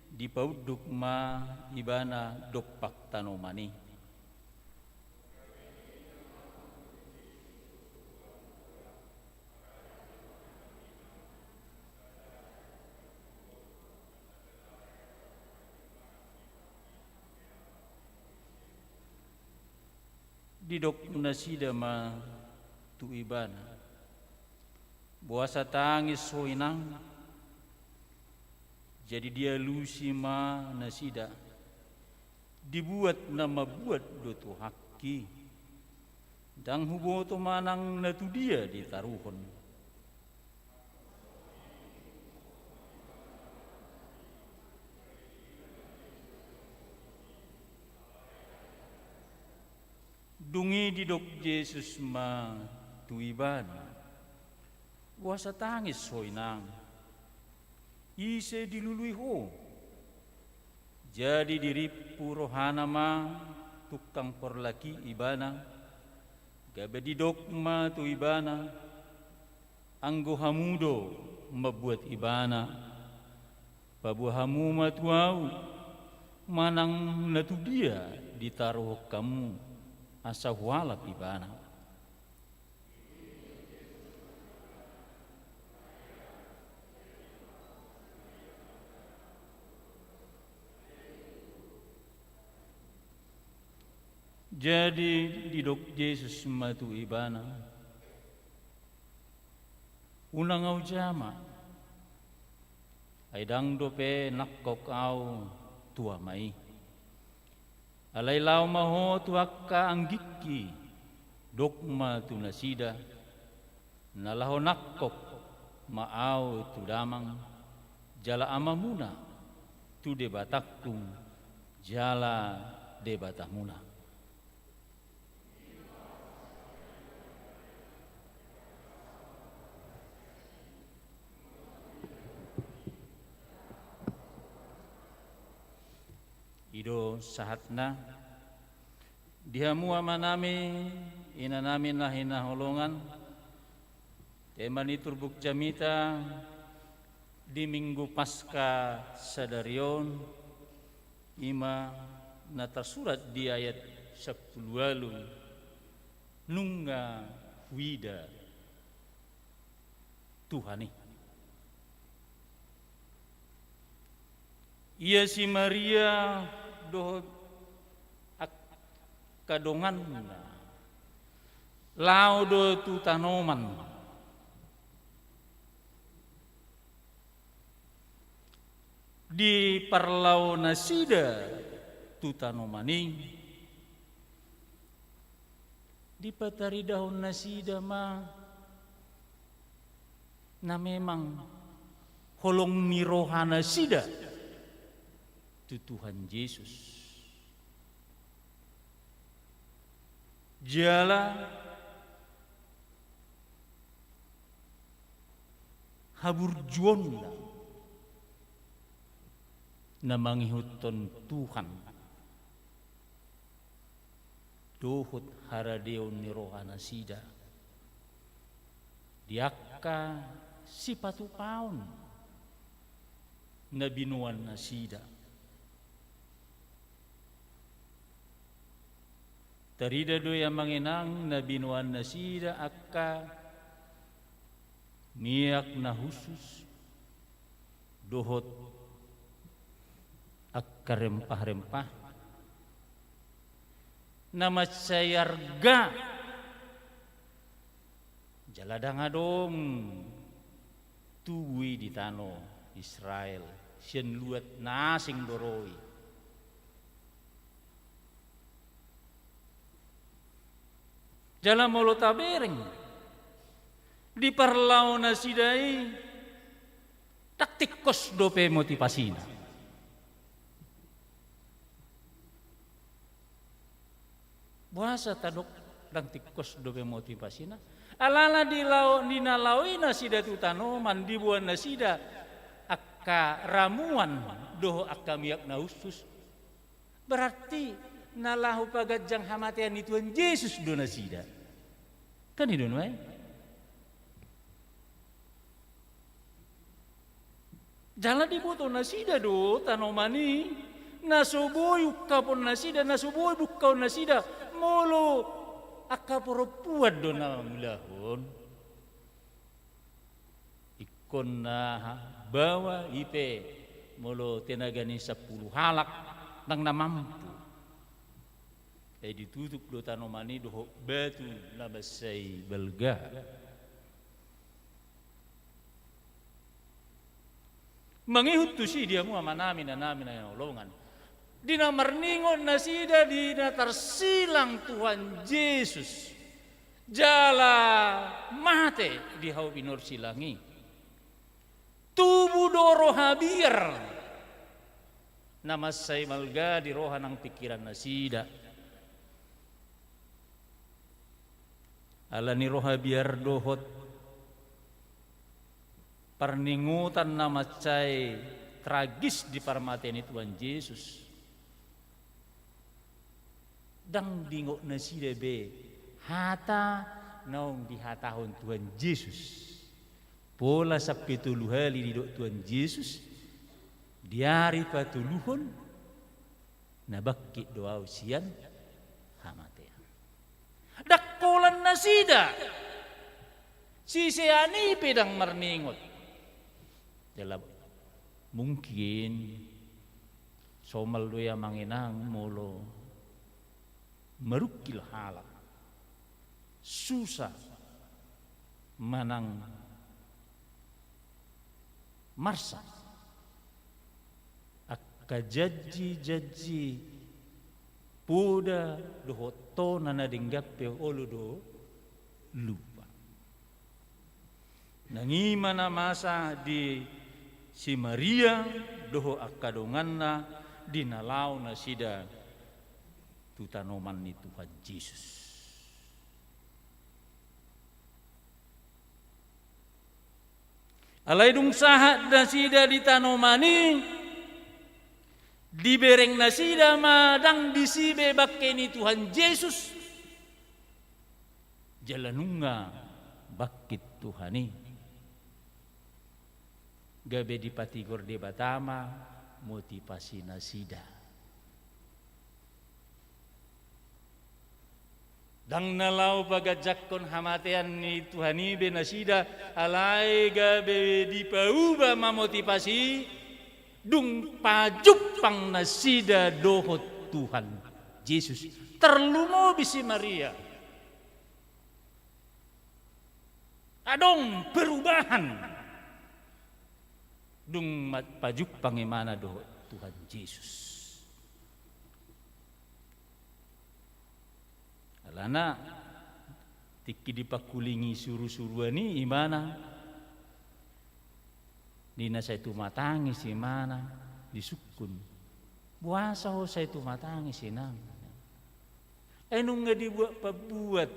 di pauduk ma ibana dokpak tanomani didok nasida ma tu ibana buasa tangis soinang jadi dia lusi ma nasida dibuat nama buat dotu haki dang hubo to manang natu dia ditaruhon dungi didok Yesus ma tuiban wasa tangis soinang ise dilului ho jadi diripu rohana ma tukang porlaki ibana gabe didok ma tu ibana anggo hamudo mabuat ibana babu hamu ma tuau manang natu dia ditaruh kamu asa walap ibana jadi didok Yesus matu ibana unang au jama aidang dope nakkok au tua mai alai lau maho tuakka anggiki dokma tu nasida nalaho nakkok maau tu damang jala amamuna tu debatakkum jala debatamuna ido sahatna dihamu amanami inanamin lahina holongan temani turbuk jamita di Minggu Paskah Sedarion ima na tersurat di ayat 10 lalu nungga wida Tuhani ia si Maria doh kadongan lau do tu tanoman di parlau nasida tutanomani di patari daun nasida na memang holong ni rohana sida tu Tuhan Yesus. Jala haburjuonda na mangihuton Tuhan dohut haradeon ni rohana sida diakka si patupaon na binuan na sida. Tarida doya manginang na binuan na sida akka niyak na husus dohot akka rempah-rempah na matsayarga jaladang adong tuwi di tano Israel sien luat nasing doroi jala molo tabereng di parlau na sidai taktikos dope motivasina buasa tadok dang tikos dope motivasina alala di nalawi na sida tu tanoman di buan na sida akka ramuan doho akka miyak na usus berarti nalahu pagadjang hamatian ni Tuhan Yesus do na sida kan idon way jala dibuto na sida do tanomani nasuboy ukapon na sida nasuboy bukaw na sida molo akka poropuad do na mulahon ikon na bawa ipe molo tinagani 10 halak nang namampu ay ditutup do tanomani do batu na basay balga mangihut tu si dia mu namin na ulongan dina marningon na sida dina tarsilang Tuhan Yesus jala mate di hau binor silangi tubuh doro habir nama say malga di roha ng pikiran na sida ala ni roha biar dohot perningutan nama cai tragis di parmaten Tuhan Yesus dang dingok na sida be hata naong di hatahon Tuhan Yesus pola sa pituluhali di dok Tuhan Yesus diari patuluhon na bakit doa usian hamatean dakkolan na sida sisiani pedang marningot dalam mungkin somal doya manginang molo merukil halak susah manang marsa akka jaji puda dohoto na dinggape olo do lupa nangima na masa di si Maria doho akadongan na dinalaw na sida tutanoman ni Tuhan Yesus alay dung sahat na sida di tanomani dibereng na sida madang disibe bakke ni Tuhan Yesus jalanunga bakit Tuhani gabe di patigor de batama motivasi na sida dang nalaw pagajakon hamatean ni Tuhani be na sida alay gabe di pauba mamotivasi dung pajupang na sida dohot Tuhan Yesus terlumo bisi Maria adong perubahan dung pajupang imana dohot Tuhan Yesus Alana tiki dipakulingi suruh-suruani imana. Dina saya tu matangis imana disukun. Buasa ho saya tu matangis inang. Enung nga dibuat pabuat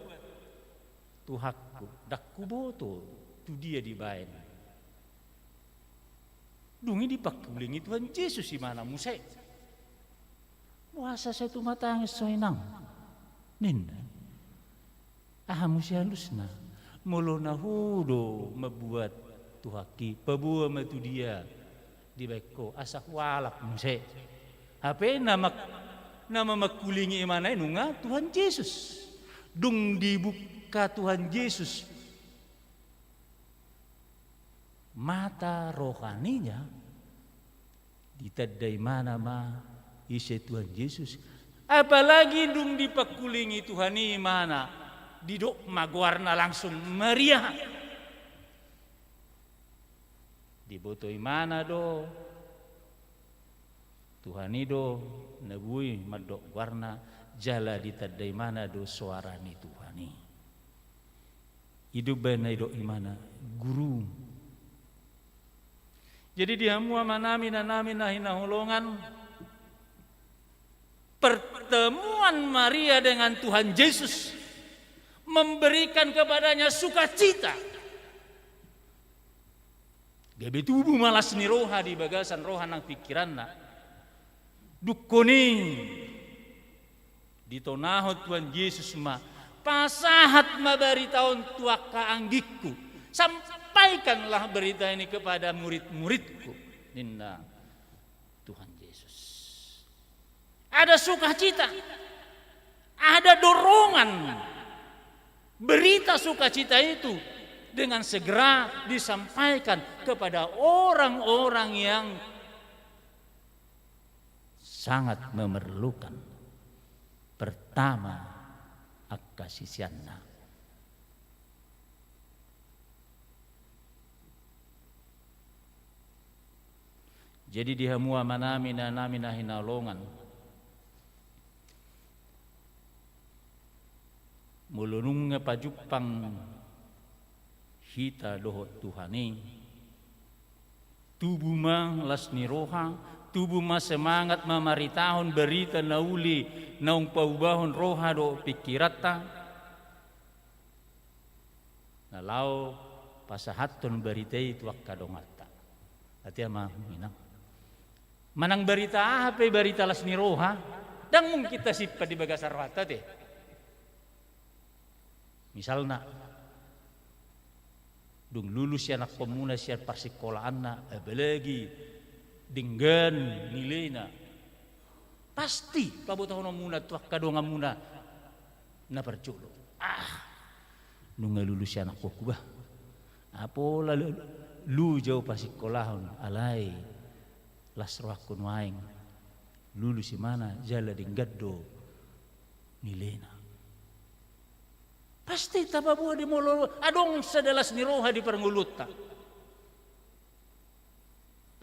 tuhakku, dakku boto, tu dia dibayan. Dungi dipakulingi Tuhan Yesus imana musai. Buasa saya tu matangis so inang. Ninda. Musi halusna. Mulu na hudo mabuat tuhaki, pabua matu dia di beko asak walak musai. Apa nama makulingi imana nunga Tuhan Yesus. Dung dibuka Tuhan Yesus mata rohaninya ditadai mana isi Tuhan Yesus. Apalagi dung dipakulingi Tuhan imana didok magwarna langsung meriah. Diboto imana do Tuhan do nabui madok warna jala ditadai mana do suara ni Tuhan. Hidup benai do imana guru. Jadi dihamua manami nanami nahinahulongan pertemuan Maria dengan Tuhan Yesus memberikan kepadanya sukacita. Gabe tubuh malas ni roha di bagasan roha nang pikiranna. Dukuni ditonahot Tuhan Yesus pasahat mabaritaon tuaka anggikku, sampaikanlah berita ini kepada murid-muridku. Ninda Tuhan Yesus. Ada sukacita, ada dorongan. Berita sukacita itu dengan segera disampaikan kepada orang-orang yang sangat memerlukan. Pertama, akasisianna. Jadi dihamua manami nanami nahinalongan. Mulunung pajupang hita dohot Tuhani. Tubuh mang lasni roha, tubuh mas semangat mamaritahon berita nauli naung paubahon roha do pikirata. Nalau pasahaton berita itu akadongata. Hati ama minang. Manang berita apa berita lasni roha? Dan mung kita sipat di bagasar wata teh. Misalnya dung lulus si anak pemuna si persekolahan na apalagi dengan nilainya pasti pabutahon muna tuak kadonga muna na percolo nung lulus si anak ko ba apo lu jauh persekolahan alai lasroh kun waing lulus si mana jala dinggaddo nilainya. Pasti tababuha di molo adong sadalas ni roha di pernguluta.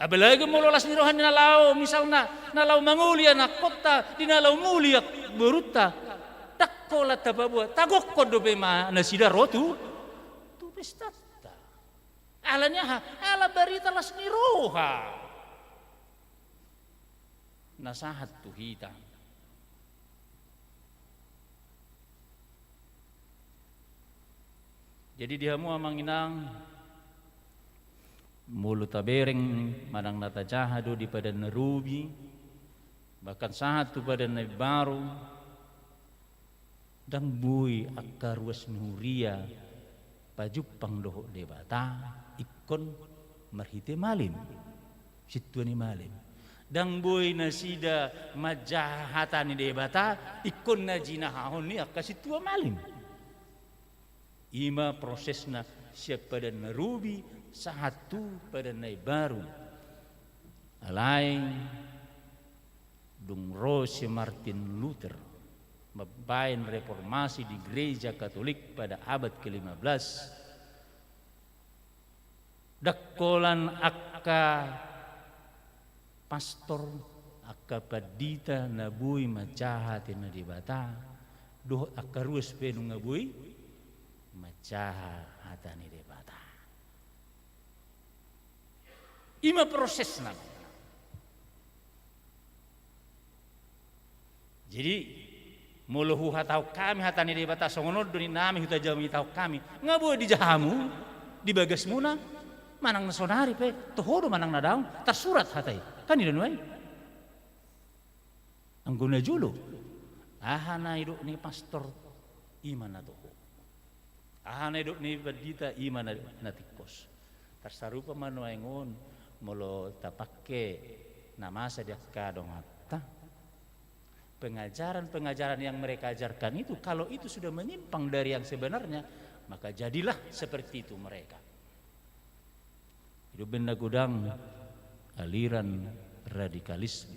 Apalagi mololas ni roha ni nalaw misalna nalaw manguli anak kota di nalaw nguli beruta takkola tababuha tagok kodo be ma nasida rotu tu pestata. Alanya ala berita las ni roha. Nasahat tu hita. Jadi dia mua manginang mulut tabereng manang natajahado di pada nerubi bahkan saat tu pada nabi baru dan bui akar was nuria pajupang doho debata ikon marhite malim situani malim dan bui nasida majahatani debata ikon najinahahon ni akasitua malim. Ima prosesna siap pada nerubi satu pada nai baru alai dung Rose Martin Luther membain reformasi di gereja Katolik pada abad ke-15 dakkolan akka pastor akka padita nabui majahatin na dibata doh akarus penu ngabui macaha hatani debata. Ima proses nama. Jadi muluhu hatau kami hatani debata songono doni nami huta jami tau kami ngabui di jahamu di bagas muna manang nasonari pe tohodo manang nadaung tersurat hatai kan di wai angguna julu ahana hidup ni pastor iman atau ahana hidup ni berdita iman natikos tersarupa manuangon molo tapake nama sadia kadong hatta pengajaran yang mereka ajarkan itu kalau itu sudah menyimpang dari yang sebenarnya maka jadilah seperti itu mereka. Hidup benda gudang aliran radikalisme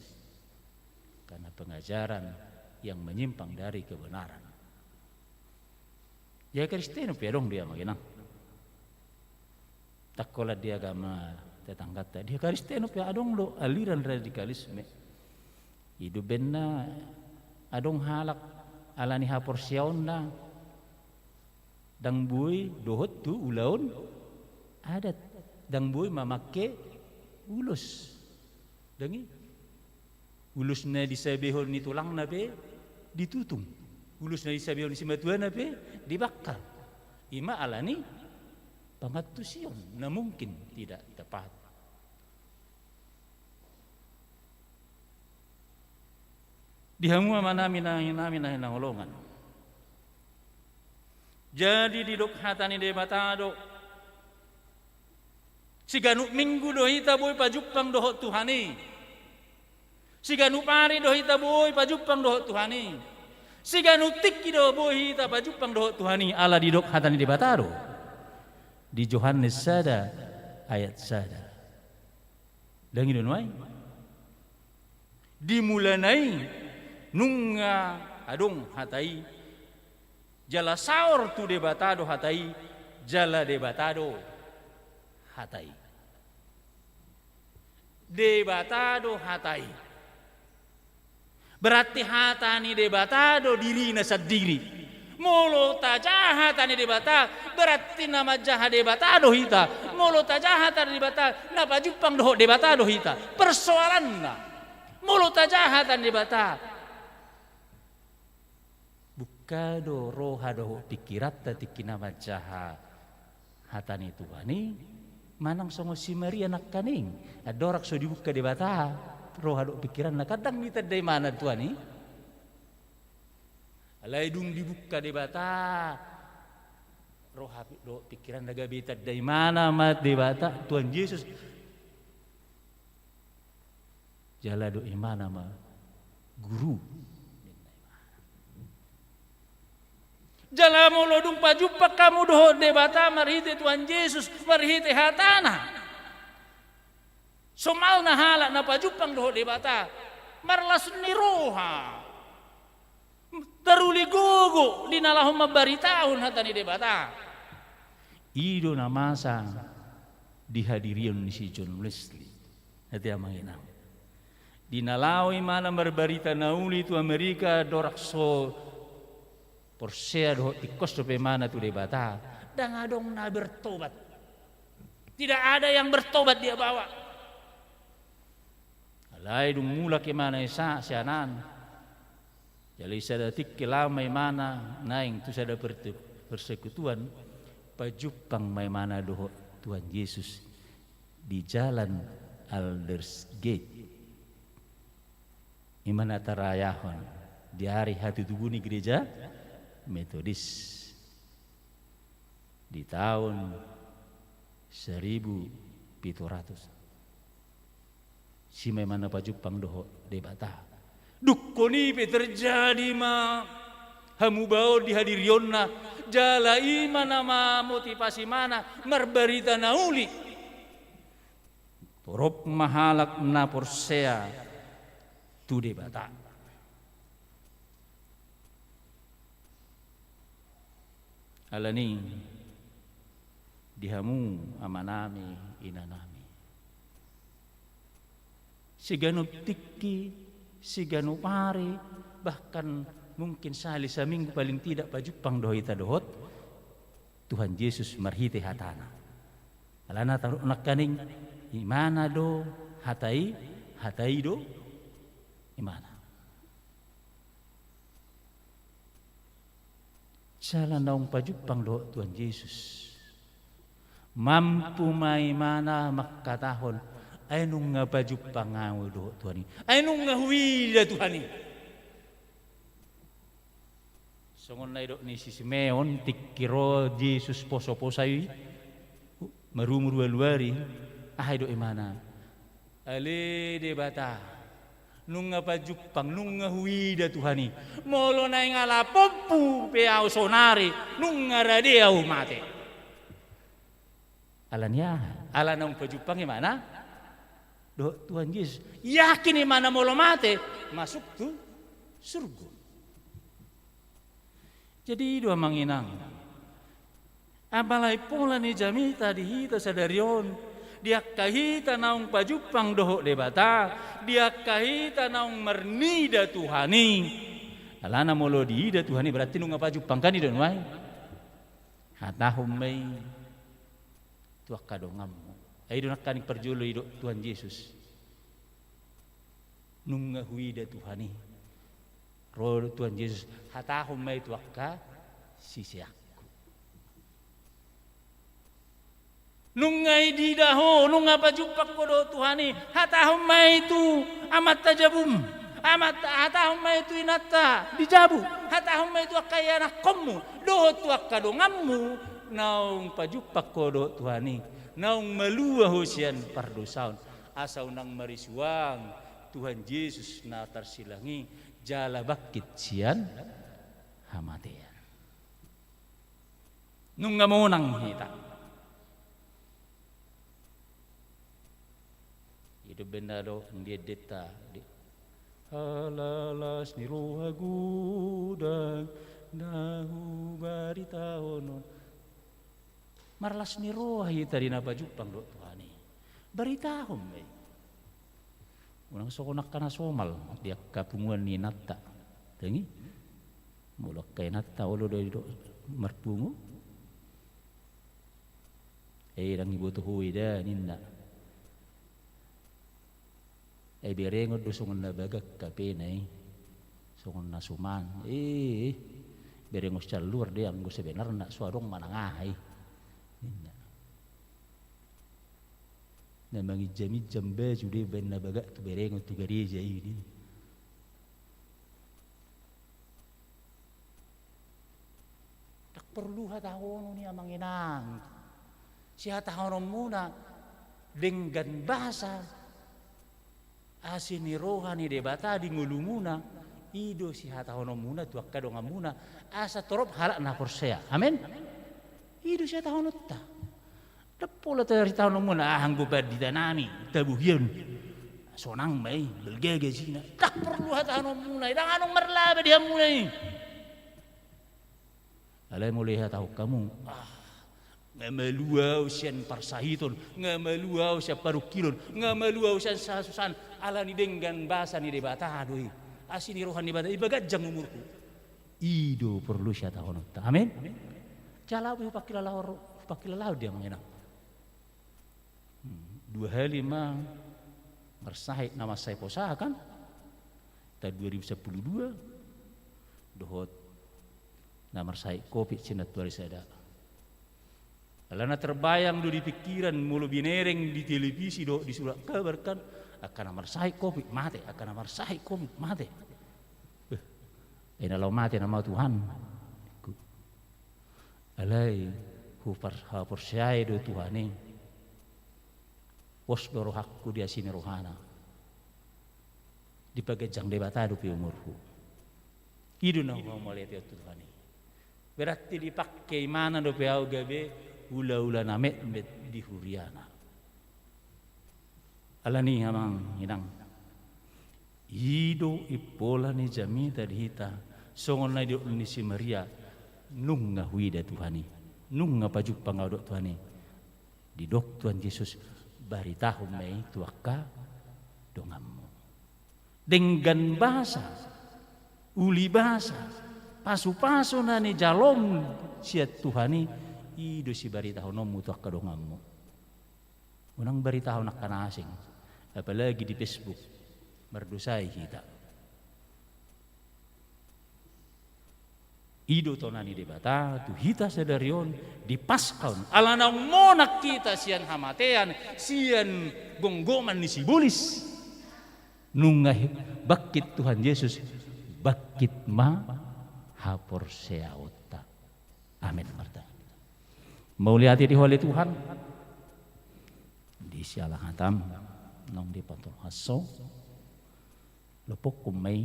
karena pengajaran yang menyimpang dari kebenaran. Ya Kristen dong dia makinang. Tak kolat dia agama tetangga dia Kristen adong lo aliran radikalisme. Hidup benda adong halak alani hapor siauna dang bui dohot tu ulaun adat dang bui mamake ulus dangi ulusna disabehon ni tulang nabe ditutung ulusna disabehon ni simatuan nabe dibakar ima alani pangatusion na mungkin tidak tepat. Dihamu manami na holongan. Jadi di dok hatani debatado siganu minggu dohita boy pajupang dohot Tuhani. Siganu pari dohita boy pajupang dohot Tuhani. Siganu tikki do boy hita pajupang dohot Tuhani ala di dok hatani debatado. Di Yohanes sada ayat sada. Dangin wai. Dimulanai nunga adong hatai jala saur tu debatado hatai jala debatado hatai debatado hatai berarti hatani debatado diri sendiri molo tajah hatani debata berarti nama jaha debatado hita molo tajah hatani debata napa jupang doh debatado hita persoalanna molo tajah hatani debata kado roha do pikirat tati nama jaha hatani Tuhani manang songo si Maria nak kaning adorak so dibuka debata roha do pikiran na kadang kita dari mana Tuhani alai dung dibuka debata roha do pikiran naga beta dari mana mat debata Tuhan Yesus jala do imana ma guru jala molo dung pajupak kamu doh debata marhite Tuhan Yesus marhite hatana somal na halak na pajupang doh debata marlas ni roha teruli gogo di nalahum mabaritahun hatani debata ido na masa dihadirion ni si John Wesley hati amanginang di nalawi mana berbarita nauli tu Amerika dorakso Porsea doh tikos dope mana tu debata dan adong na bertobat tidak ada yang bertobat dia bawa alai dung mula ke mana esa sianan jadi sada tik lamai mana naing tu sada persekutuan pajupang mai mana doh Tuhan Yesus di jalan Aldersgate imana tarayahon di hari hati tubuni gereja Metodis di tahun 1700 si memana pajupang doho debata dukkoni pe terjadi ma hamu bau dihadirionna jala imana ma motivasi mana marbarita nauli torop mahalak na Porsea tu debata alani dihamu amanami inanami siganu tikki siganu pari bahkan mungkin sehari seminggu paling tidak pajupang doh ita dohot Tuhan Yesus marhite hatana. Alana taruh nakaning imana do hatai do imana. Salah naung pajupang do Tuhan Yesus. Mampu mai mana makatahon ay nung nga pajupang ngaw do Tuhan. Ay nung nga huwila Tuhan. Songon na do ni si Simeon tikiro Yesus poso-posay marumur-luari ahay do imana. Ale de bata. Nung nga pajupang, nung nga huwida Tuhani, molo na yung alapompu peaw sonari, nung nga radiaw mate. Alan niya, alan ang pajupang imana? Do Tuhan Yesus, yakin imana molo mate, masuk tu surga. Jadi dua manginang, abalay pula ni jamita dihita sa daryon, dia kahita naung pajupang doho debata, dia kahita naung mernida Tuhani. Alana molo diida Tuhani berarti nung pajupang kan idon wai. Hatahum may tuak kadongam. Ay do nakaning perjulo ido Tuhan Yesus. Nung huida Tuhani. Ro Tuhan Yesus hatahum may tuak ka sisiak. Nung ngay di daho, nung nga pajupak ko do Tuhani, hatahom may itu amat tajabum, hatahom may itu inata dijabu, hatahom may itu akaya nakommu, do tuak kadongammu, naung pajupak ko do Tuhani, naung maluah siyan pardosaon, asaw nang marisuang Tuhan Yesus na tarsilangi, jala bakit siyan hamatian. Nung nga munang hita. Itu benda do dia deta halalas ni roha gudang nahu barita ono marlas ni roha ita di napajupang do Tuhani barita hom may unang sokonak kana somal dia kapunguan ni natta tengi mulak kay natta ulo do marpungu rang ibu tuhui da ninda ay berengod do sungon na bagak kapinay sungon na suman berengos calur dia ang gusto benar na suarong manangahay na mangijamid jamba jude ben na bagak to berengod to gereja ini tak perlu hatahon ni amanginang si hatahon muna dengan bahasa asin ni rohani debata di ngulumuna ido si hatahono muna tuak kadonga muna asa torop halak na korsea amen ido si hatahono ta depola tari tahono muna hanggo badi tanami tabuhian sonang mai belgege sina tak perlu hatahono muna idang anong marlaba dia muna alay mulai hataho kamu ngamaluaw siyan parsahiton, ngamaluaw siya parukilon, ngamaluaw siya sasusan, ala ni denggan basa ni debata adoy, asin ni rohan ni bata, ibagajang umurku. Ido perlu siya tahonot. Amin? Jalaw yung pakilalaw dia mengenang. 25 marsahit nama saya posa kan? Tahun 2012 dohot na marsahit kopi cinat tuari sada. Alana terbayang do di pikiran mulu binereng di televisi do disurat kabarkan akan amarsahik kopi mate akan amarsahik kopi mate. Ina law mate nama Tuhan. Alay hu percaya do Tuhan ni. Pos berohakku dia sini rohana. Dipagajang debata do pi umurku. Idu na mau lihat Tuhan ni. Berarti dipakai mana do pe au gabe ula-ula namet di huriana. Alani hamang hinang. Ido ipola ni jamita dihita. Songon na ido ni si Maria. Nung nga huida Tuhani. Nung nga pajupang ngau Tuhani. Di dok Tuhan Yesus. Baritahum may tuaka dongammu. Dengan bahasa. uli basa, pasu-pasu nani jalom siat Tuhani, ido si baritahu nomu tuak kadongamu. Unang baritahu nak kana asing, apalagi di Facebook, berdosai kita. Ido tonani debata tu hita sedarion di paskaun alanang monak kita sian hamatean sian gonggoman ni sibulis nungah bakit Tuhan Yesus bakit ma hapor seauta. Amin. Marta mau lihat di oleh Tuhan di sialang hatam nong di patong haso lepok kumai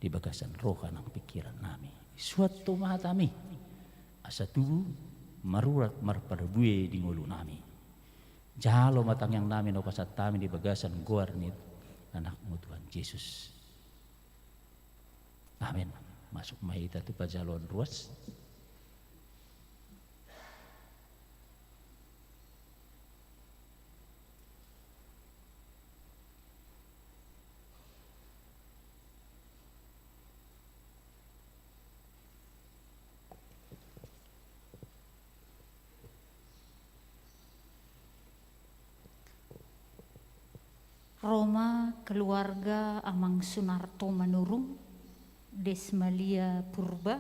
di bagasan roh kanang pikiran nami suatu mahatami asa tubuh marurat marparbue di ngulu nami jalo matang yang nami no pasat tami di bagasan guarnit anakmu Tuhan Yesus. Amin. Masuk mahita tu pajalon ruas. Roma keluarga Amang Sunarto Manurung, Desmalia Purba,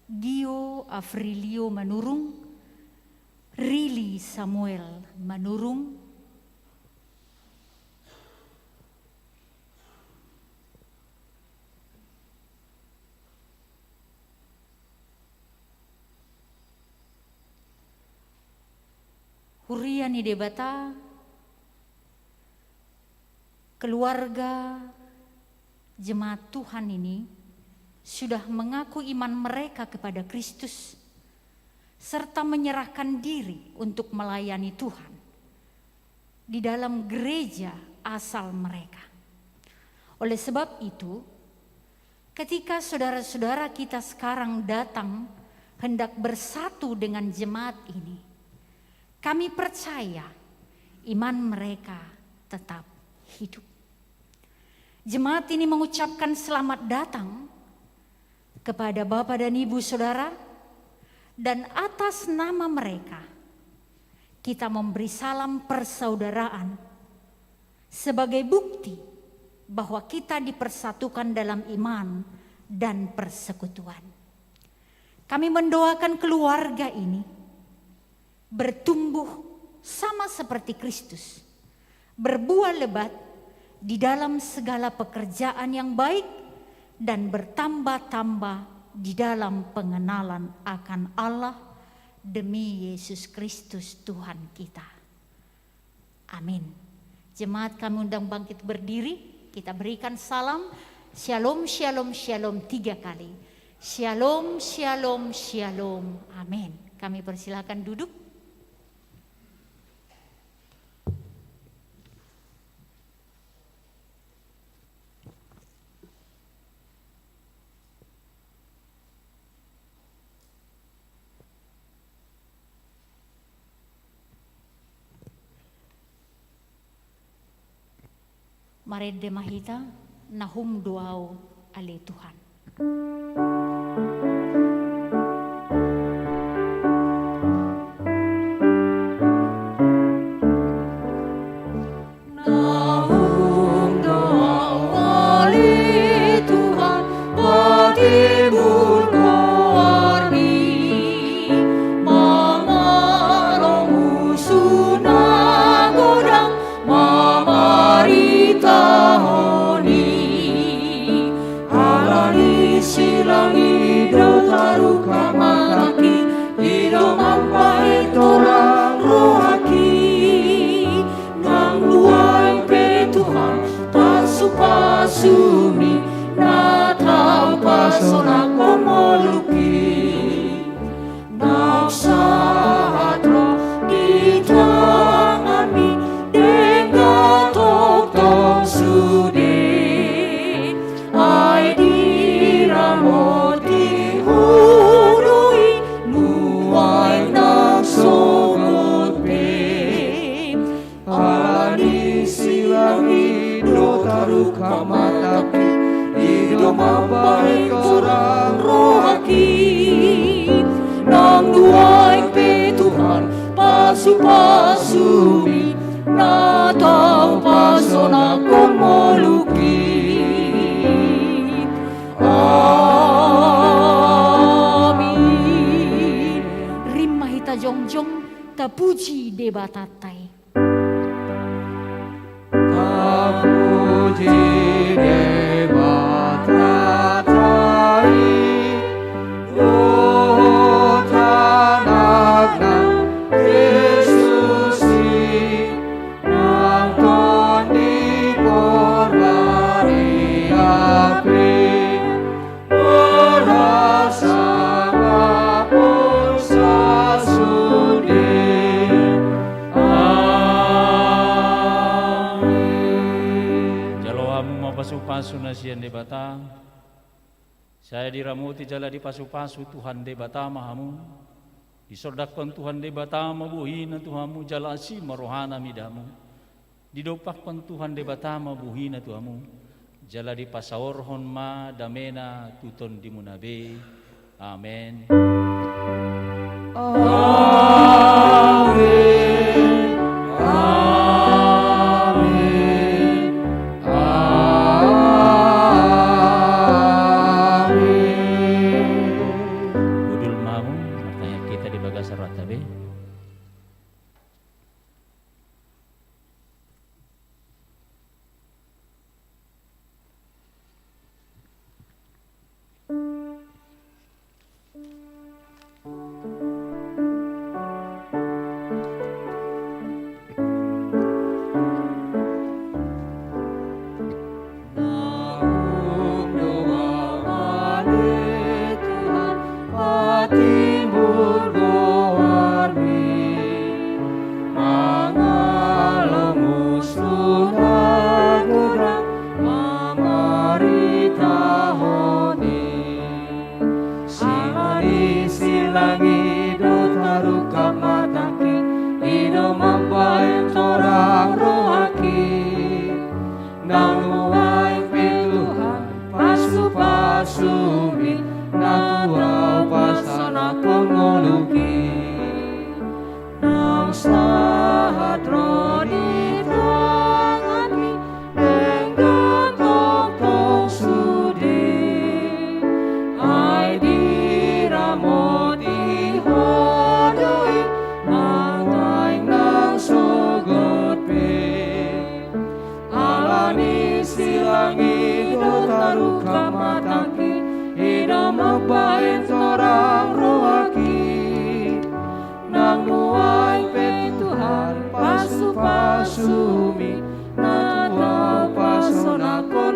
Dio Afrilio Manurung, Rili Samuel Manurung, Huriani Debata, keluarga jemaat Tuhan ini sudah mengaku iman mereka kepada Kristus serta menyerahkan diri untuk melayani Tuhan di dalam gereja asal mereka. Oleh sebab itu, ketika saudara-saudara kita sekarang datang hendak bersatu dengan jemaat ini, kami percaya iman mereka tetap hidup. Jemaat ini mengucapkan selamat datang kepada Bapak dan Ibu Saudara, dan atas nama mereka kita memberi salam persaudaraan sebagai bukti bahwa kita dipersatukan dalam iman dan persekutuan. Kami mendoakan keluarga ini bertumbuh sama seperti Kristus, berbuah lebat di dalam segala pekerjaan yang baik dan bertambah-tambah di dalam pengenalan akan Allah demi Yesus Kristus Tuhan kita. Amin. Jemaat kami undang bangkit berdiri, kita berikan salam shalom shalom shalom 3 kali. Shalom shalom shalom. Amin. Kami persilakan duduk. Mari demahita nahum doau ale Tuhan. Nahum doau ale Tuhan, patimur koarni, mamarong sunagodang, tahoni alani silangi do taruka maraki ido mampai tola rohaki nang luai pe Tuhan pasupasumi na tau pasona komoluki na sahatro di tangami dengan tok sude ai diramoti hurui nuai nang songot pe alani silangi do taruka mataki hidup mapai korang rohaki nang duai pe Tuhan pasu-pasumi na tau pasona kon moluki amin. Rimma hita jongjong tapuji debatatai. Tapuji debatatai oh tanagna Yesusi nang toni korbani api ora sama pun sasudi. Pasu-pasu nasian de bata, saya diramuti jala di pasu-pasu Tuhan de bata mahamu, disordakkan Tuhan de bata mabuhina Tuhamu jala asi marohana midamu, didopakkan Tuhan de bata mabuhina Tuhamu, jala di pasaorhon ma damena tuton di munabe, amen. Amen. Pasumi na tau pasona kon